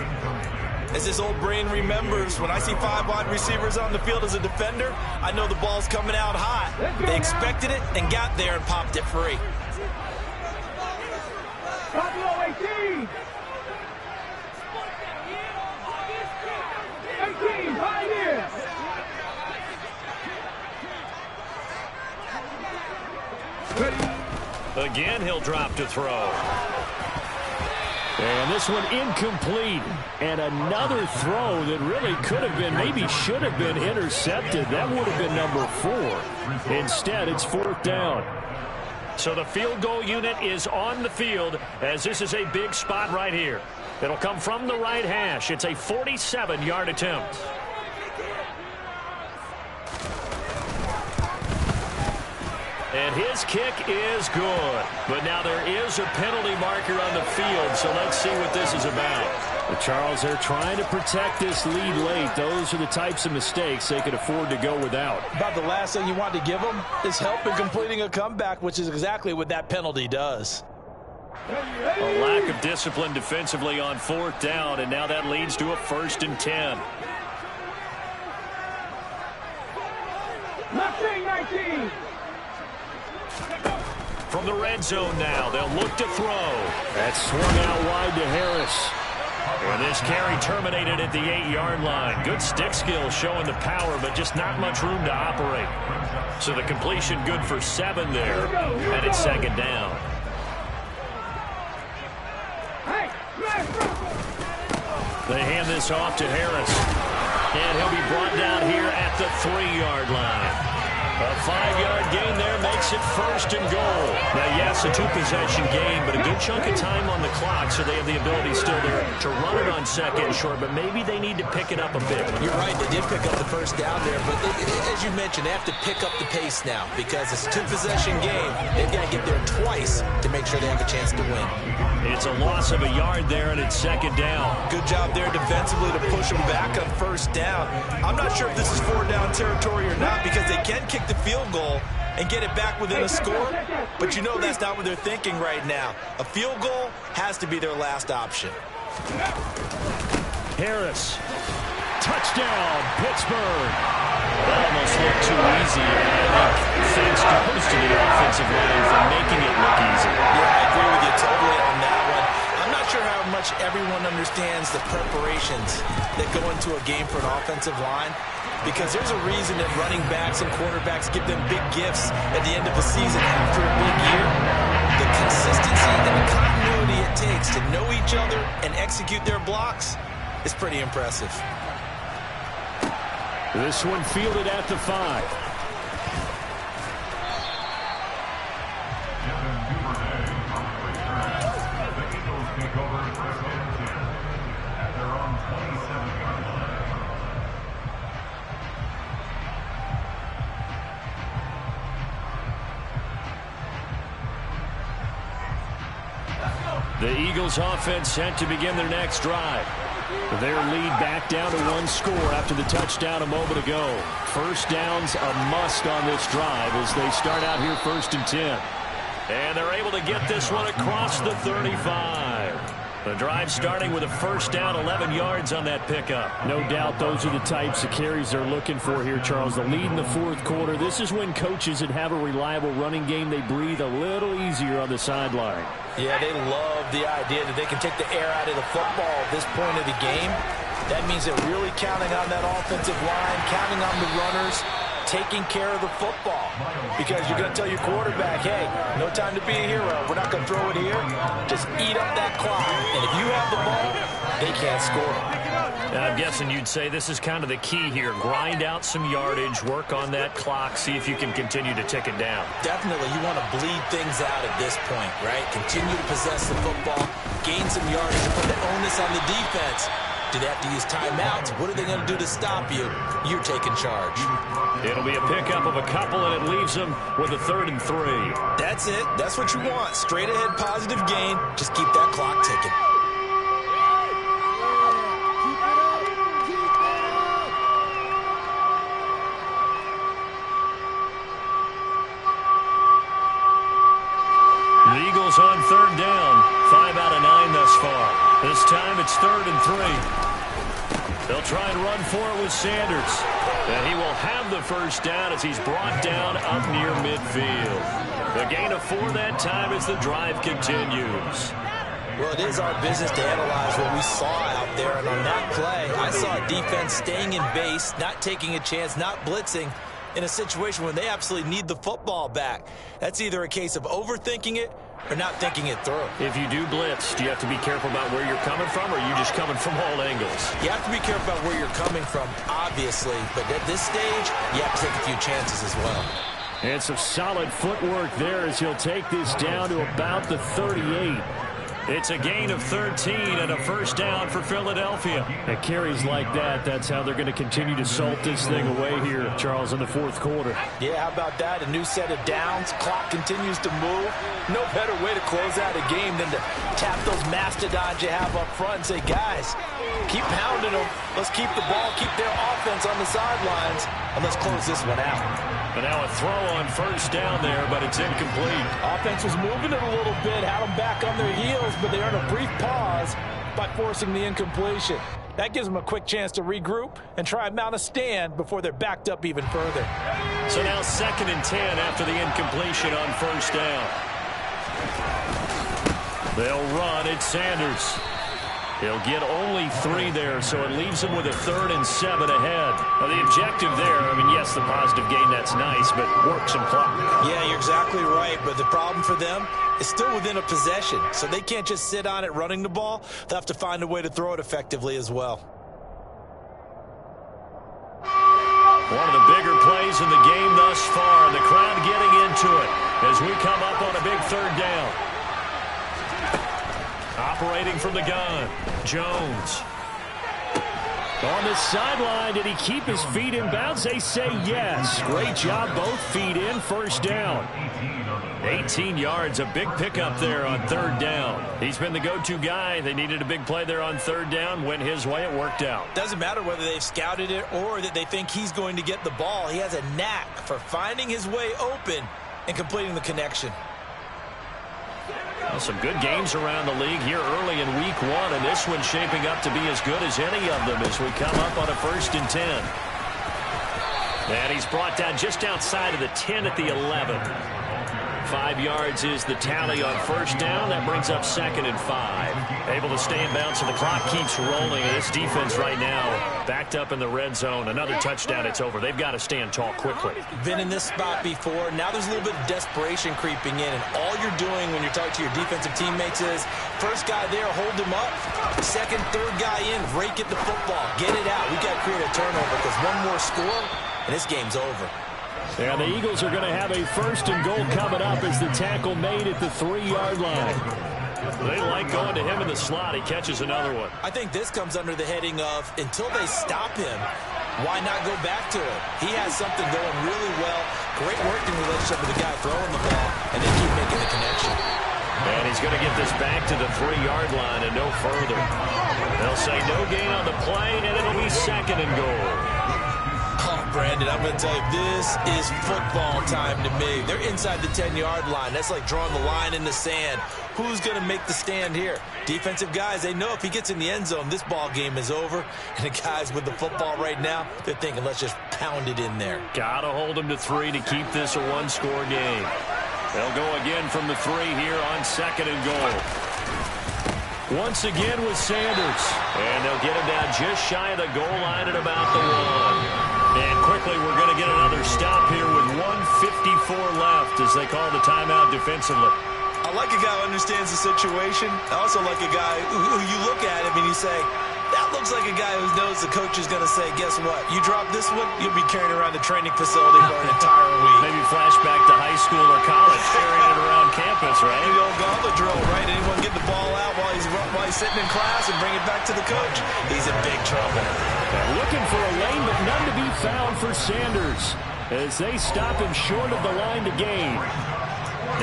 As his old brain remembers, when I see 5 wide receivers on the field as a defender, I know the ball's coming out hot. They expected it and got there and popped it free. Buffalo 18. 18, Pioneers. Again, he'll drop to throw. And this one incomplete. And another throw that really could have been, maybe should have been intercepted. That would have been #4. Instead, it's 4th down. So the field goal unit is on the field as this is a big spot right here. It'll come from the right hash. It's a 47-yard attempt. And his kick is good. But now there is a penalty marker on the field, so let's see what this is about. But Charles, they're trying to protect this lead late. Those are the types of mistakes they could afford to go without. About the last thing you want to give them is help in completing a comeback, which is exactly what that penalty does. A lack of discipline defensively on 4th down, and now that leads to a 1st and 10. Left wing 19. From the red zone now, they'll look to throw. That's swung out wide to Harris. And this carry terminated at the 8-yard line. Good stick skills showing the power, but just not much room to operate. So the completion good for 7 there, and it's 2nd down. They hand this off to Harris. And he'll be brought down here at the 3-yard line. A 5-yard gain there makes it 1st and goal. Now, yes, a 2-possession game, but a good chunk of time on the clock, so they have the ability still there to run it on 2nd and short, but maybe they need to pick it up a bit. You're right, they did pick up the 1st down there, but as you mentioned, they have to pick up the pace now because it's a 2-possession game. They've got to get there twice to make sure they have a chance to win. It's a loss of a yard there, and it's 2nd down. Good job there defensively to push them back on 1st down. I'm not sure if this is 4-down territory or not because they can kick the field goal and get it back within a score, but you know that's not what they're thinking right now. A field goal has to be their last option. Harris. Touchdown, Pittsburgh. That almost looked too easy. Thanks goes to the offensive line for making it look easy. Yeah, I agree with you totally on that one. I'm not sure how much everyone understands the preparations that go into a game for an offensive line, because there's a reason that running backs and quarterbacks give them big gifts at the end of the season after a big year. The consistency and the continuity it takes to know each other and execute their blocks is pretty impressive. This one fielded at the 5. The Eagles offense set to begin their next drive. Their lead back down to 1 score after the touchdown a moment ago. 1st down's a must on this drive as they start out here 1st and 10. And they're able to get this one across the 35. The drive starting with a 1st down, 11 yards on that pickup. No doubt those are the types of carries they're looking for here, Charles. The lead in the 4th quarter. This is when coaches that have a reliable running game, they breathe a little easier on the sideline. Yeah, they love the idea that they can take the air out of the football at this point of the game. That means they're really counting on that offensive line, counting on the runners, taking care of the football. Because you're going to tell your quarterback, hey, no time to be a hero. We're not going to throw it here. Just eat up that clock. And if you have the ball, they can't score. And I'm guessing you'd say this is kind of the key here. Grind out some yardage, work on that clock, see if you can continue to tick it down. Definitely, you want to bleed things out at this point, right? Continue to possess the football, gain some yardage, and put the onus on the defense. Do they have to use timeouts? What are they going to do to stop you? You're taking charge. It'll be a pickup of a couple, and it leaves them with a 3rd and 3. That's it. That's what you want. Straight ahead positive gain. Just keep that clock ticking. The Eagles on 3rd down. 5 out of 9 thus far. This time it's 3rd and 3. They'll try and run for it with Sanders. And he will have the 1st down as he's brought down up near midfield. The gain of 4 that time as the drive continues. Well, it is our business to analyze what we saw out there. And on that play, I saw a defense staying in base, not taking a chance, not blitzing in a situation when they absolutely need the football back. That's either a case of overthinking it or not thinking it through. If you do blitz, do you have to be careful about where you're coming from, or are you just coming from all angles? You have to be careful about where you're coming from, obviously. But at this stage, you have to take a few chances as well. And some solid footwork there as he'll take this down to about the 38. It's a gain of 13 and a 1st down for Philadelphia. At carries like that, that's how they're going to continue to salt this thing away here, Charles, in the 4th quarter. Yeah, how about that? A new set of downs. Clock continues to move. No better way to close out a game than to tap those mastodons you have up front and say, guys, keep pounding them. Let's keep the ball, keep their offense on the sidelines, and let's close this one out. And now a throw on first down there, but it's incomplete. Offense was moving it a little bit, had them back on their heels, but they earned a brief pause by forcing the incompletion. That gives them a quick chance to regroup and try and mount a stand before they're backed up even further. So now 2nd and 10 after the incompletion on first down. They'll run. It's Sanders. He'll get only 3 there, so it leaves him with a 3rd and 7 ahead. Now, the objective there, I mean, yes, the positive gain, that's nice, but work some clock. Yeah, you're exactly right, but the problem for them is still within a possession, so they can't just sit on it running the ball. They'll have to find a way to throw it effectively as well. One of the bigger plays in the game thus far, and the crowd getting into it as we come up on a big 3rd down. Operating from the gun, Jones. On the sideline, did he keep his feet in bounds? They say yes. Great job, both feet in, first down. 18 yards, a big pickup there on 3rd down. He's been the go-to guy. They needed a big play there on 3rd down. Went his way, it worked out. Doesn't matter whether they've scouted it or that they think he's going to get the ball. He has a knack for finding his way open and completing the connection. Well, some good games around the league here early in week 1, and this one's shaping up to be as good as any of them as we come up on a 1st and 10. And he's brought down just outside of the 10 at the 11. 5 yards is the tally on first down. That brings up 2nd and 5. Able to stay in bounds, so the clock keeps rolling. And this defense right now backed up in the red zone. Another touchdown, it's over. They've got to stand tall quickly. Been in this spot before. Now there's a little bit of desperation creeping in. And all you're doing when you're talking to your defensive teammates is, first guy there, hold him up. Second, third guy in, rake at the football. Get it out. We've got to create a turnover because one more score, and this game's over. Yeah, the Eagles are going to have a 1st and goal coming up as the tackle made at the 3-yard line. They like going to him in the slot. He catches another one. I think this comes under the heading of, until they stop him, why not go back to him? He has something going really well. Great working relationship with the guy throwing the ball, and they keep making the connection. And he's going to get this back to the 3-yard line and no further. They'll say no gain on the play, and it'll be 2nd and goal. Brandon, I'm going to tell you, this is football time to me. They're inside the 10-yard line. That's like drawing the line in the sand. Who's going to make the stand here? Defensive guys, they know if he gets in the end zone, this ball game is over. And the guys with the football right now, they're thinking, let's just pound it in there. Got to hold them to 3 to keep this a 1-score game. They'll go again from the 3 here on 2nd and goal. Once again with Sanders. And they'll get him down just shy of the goal line at about the 1. And quickly, we're going to get another stop here with 1:54 left as they call the timeout defensively. I like a guy who understands the situation. I also like a guy who you look at him and you say, that looks like a guy who knows the coach is going to say, guess what? You drop this one, you'll be carrying around the training facility for an entire week. Maybe flashback to high school or college, carrying it around campus, right? The old gauntlet drill, right? Anyone get the ball out while he's sitting in class and bring it back to the coach? He's in big trouble. Looking for a lane, but none to be found for Sanders as they stop him short of the line to gain.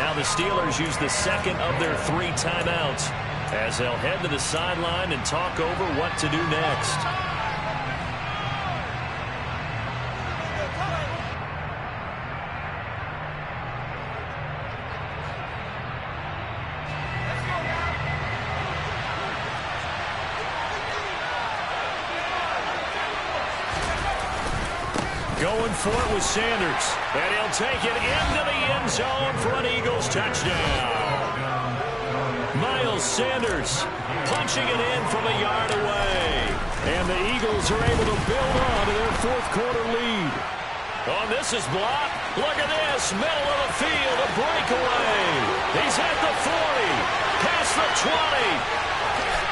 Now the Steelers use the 2nd of their 3 timeouts as they'll head to the sideline and talk over what to do next. Going for it with Sanders. And he'll take it into the end zone for an Eagles touchdown. Miles Sanders punching it in from a yard away. And the Eagles are able to build on to their 4th quarter lead. Oh, this is blocked. Look at this. Middle of the field, a breakaway. He's at the 40, past the 20.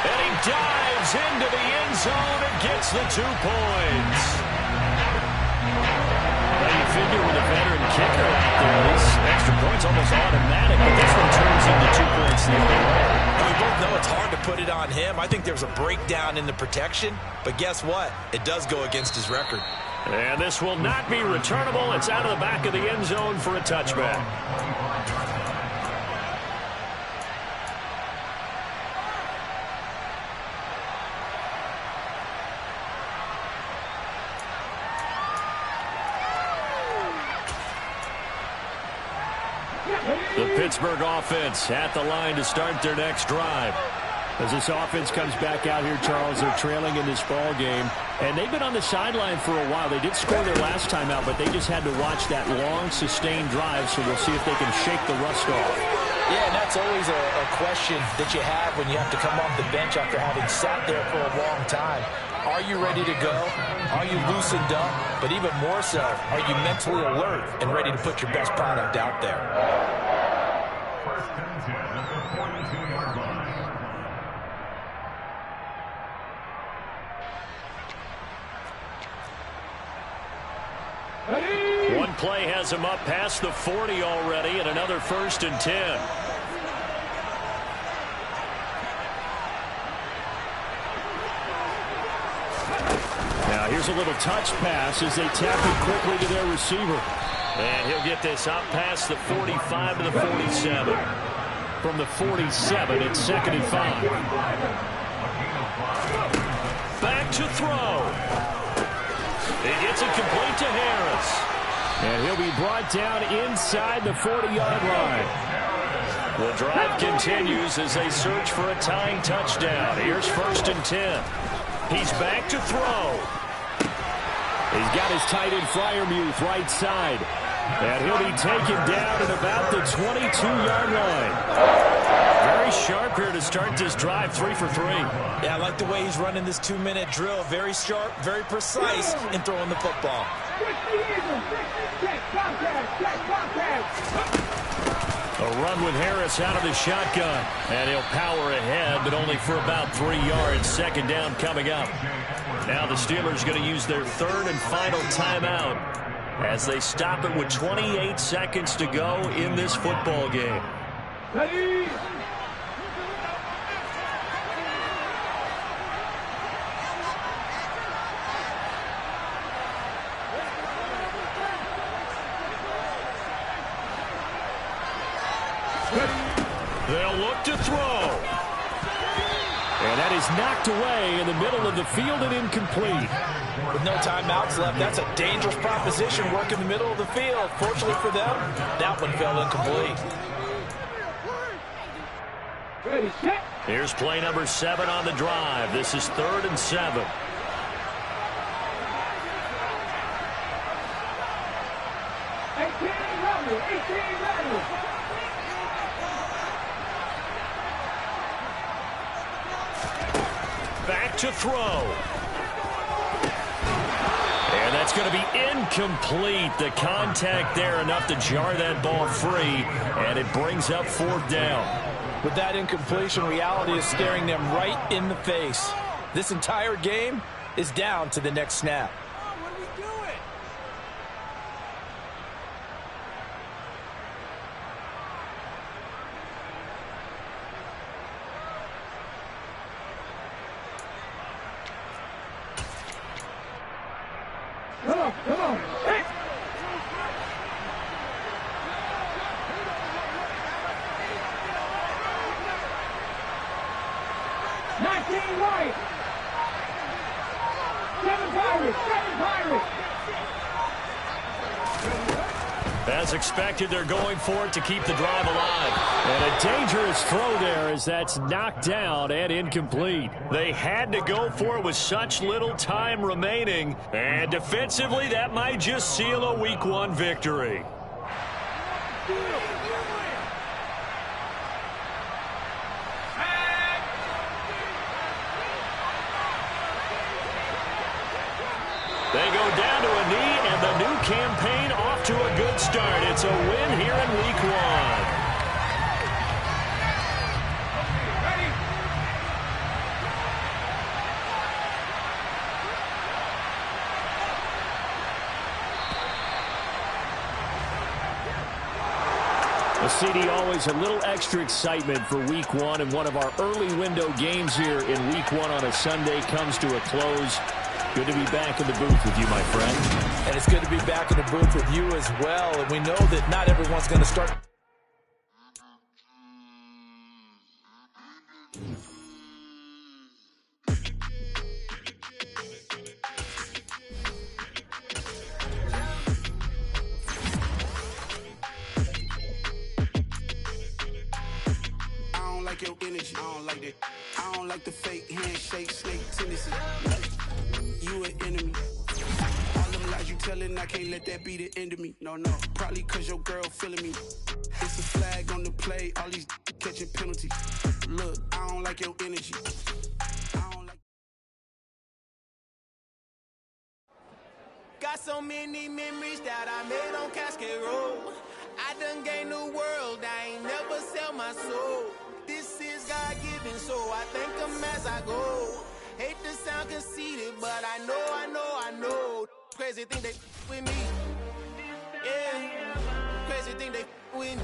And he dives into the end zone and gets the 2 points. Now you figure with a veteran kicker out there, these extra points almost automatic, but this one turns into 2 points the other way. We both know it's hard to put it on him. I think there's a breakdown in the protection, but guess what? It does go against his record. And this will not be returnable. It's out of the back of the end zone for a touchback. The Pittsburgh offense at the line to start their next drive. As this offense comes back out here, Charles, they're trailing in this ball game. And they've been on the sideline for a while. They did score their last time out, but they just had to watch that long, sustained drive, so we'll see if they can shake the rust off. Yeah, and that's always a question that you have when you have to come off the bench after having sat there for a long time. Are you ready to go? Are you loosened up? But even more so, are you mentally alert and ready to put your best product out there? One play has him up past the 40 already, and another 1st and 10. Now here's a little touch pass as they tap it quickly to their receiver. And he'll get this out past the 45 to the 47. From the 47, it's 2nd and 5. Back to throw. He gets it complete to Harris. And he'll be brought down inside the 40-yard line. The drive continues as they search for a tying touchdown. Here's 1st and 10. He's back to throw. He's got his tight end Freiermuth right side. And he'll be taken down at about the 22-yard line. Very sharp here to start this drive, 3 for 3. Yeah, I like the way he's running this 2-minute drill. Very sharp, very precise in throwing the football. A run with Harris out of the shotgun. And he'll power ahead, but only for about 3 yards. 2nd down coming up. Now the Steelers going to use their 3rd and final timeout as they stop it with 28 seconds to go in this football game. Ready? They'll look to throw. And that is knocked away in the middle of the field and incomplete. With no timeouts left, that's a dangerous proposition, work in the middle of the field. Fortunately for them, that one fell incomplete. Ready, set. Here's play number 7 on the drive. This is 3rd and 7. Back to throw. And that's going to be incomplete. The contact there enough to jar that ball free, and it brings up 4th down. With that incompletion, reality is staring them right in the face. This entire game is down to the next snap. What are we doing? Come on. Hey. White. 7 Pirates. As expected, they're going for it to keep the drive alive. And a dangerous throw there as that's knocked down and incomplete. They had to go for it with such little time remaining. And defensively, that might just seal a Week 1 victory. They go down to a knee, and the new campaign off to a good start. It's a win here in Week 1. CD, always a little extra excitement for Week 1, and one of our early window games here in Week 1 on a Sunday comes to a close. Good to be back in the booth with you, my friend. And it's good to be back in the booth with you as well. And we know that not everyone's going to start. energy. I don't like that. I don't like the fake handshake, snake tendency. You an enemy. All them lies you telling, I can't let that be the end of me. No, probably cause your girl feeling me. It's a flag on the play, all these catching penalties. Look, I don't like your energy. Got so many memories that I made on Cascade Road. I done gained the world, I ain't never sell my soul. This is God-given, so I thank him as I go. Hate to sound conceited, but I know. Crazy thing they with me. Yeah, crazy thing they with me.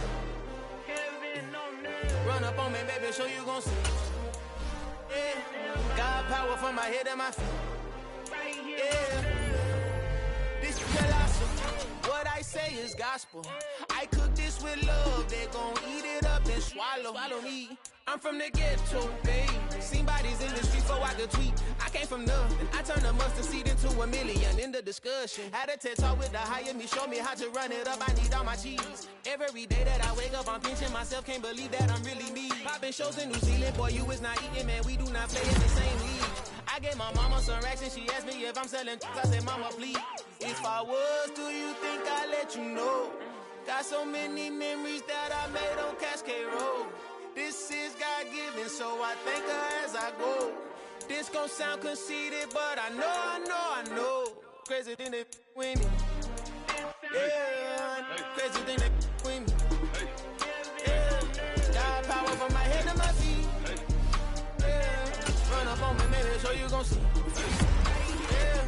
Run up on me, baby, show you gon' see. Yeah, God power from my head and my feet. Yeah, this is philosophy. What I say is gospel. I cook this with love, they gon' eat it up and swallow me. I'm from the ghetto, babe. Seen bodies in the street before I could tweet. I came from nothing. I turned a mustard seed into a million in the discussion. Had a TED talk with the higher me, show me how to run it up. I need all my cheese. Every day that I wake up, I'm pinching myself. Can't believe that I'm really me. Popping shows in New Zealand, boy, you is not eating, man. We do not play in the same league. I gave my mama some racks and she asked me if I'm selling. I said, mama, please. If I was, do you think I'd let you know? Got so many memories that I made on Cascade Road. This is God-given, so I thank her as I go. This gon' sound conceited, but I know. Crazy thing they with me. Yeah, crazy thing they with me. Yeah, got power from my head to my feet. Yeah, run up on me, maybe so you gon' see. Yeah.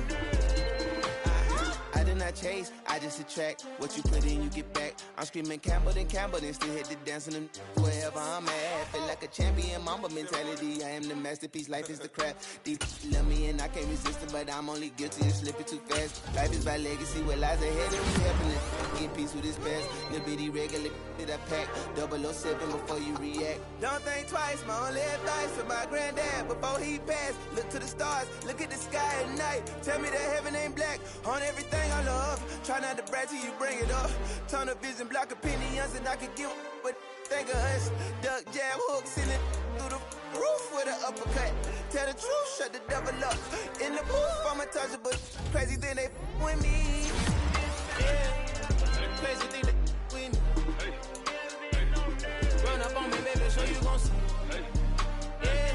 I did not chase, I just attract. What you put in, you get back. I'm screaming Campbell, then still hit the dance and them wherever I'm at. Feel like a champion, mamba mentality. I am the masterpiece, life is the crap. These love me and I can't resist it, but I'm only guilty of slipping too fast. Life is by legacy, what lies ahead and we helping it. Get peace with this past, the bitty regular that I pack. 007 before you react. Don't think twice, my only advice for my granddad before he passed. Look to the stars, look at the sky at night. Tell me that heaven ain't black on everything I love. Try not to brag till you bring it up. Tunnel vision, block opinions, and I can give what think of us. Duck, jab, hooks in it through the roof with an uppercut. Tell the truth, shut the devil up. In the booth, I'm untouchable. Crazy thing they with me. Yeah, crazy thing they with me. Run up on me, baby, so you gon' see. Yeah,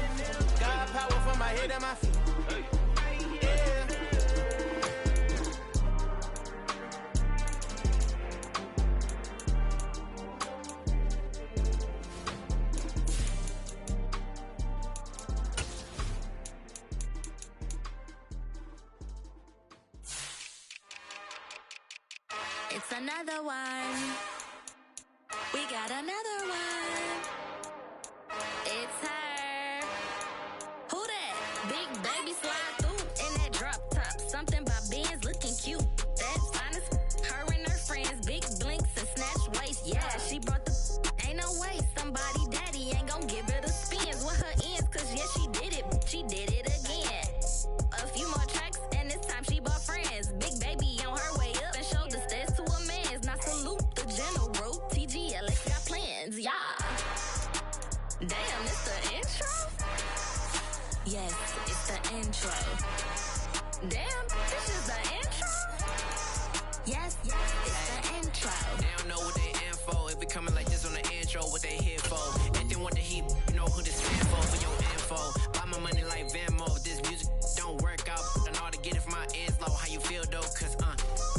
got power from my head and my feet. It's another one. We got another one. It's her. Who that? Big baby slide through in that drop top. Something by Benz looking cute. That's fine as her and her friends. Big blinks and snatch waist. Yeah, she brought the ain't no way. Somebody daddy ain't gon' give her the spins with her ends. Cause yeah, she did it. She did it again. A few more tracks and this time she bought friends. Big baby on her way up and showed the stairs to a man's. Now salute the general. TGLX got plans, yeah. Damn, it's the intro? Yes, it's the intro. Damn, this is the intro? Yes, it's the intro. They don't know what they in for. If we coming like this on the intro, what they here for? And then what the heat, you know who this stand for your info. Buy my money like Venmo. This music don't work out. I know how to get it from my ends low. How you feel though? Cause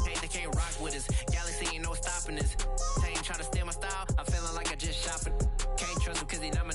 hey, they can't rock with us. Galaxy ain't no stopping us. They ain't trying to steal my style. I'm feeling like I just shopping. Can't trust him cause he not my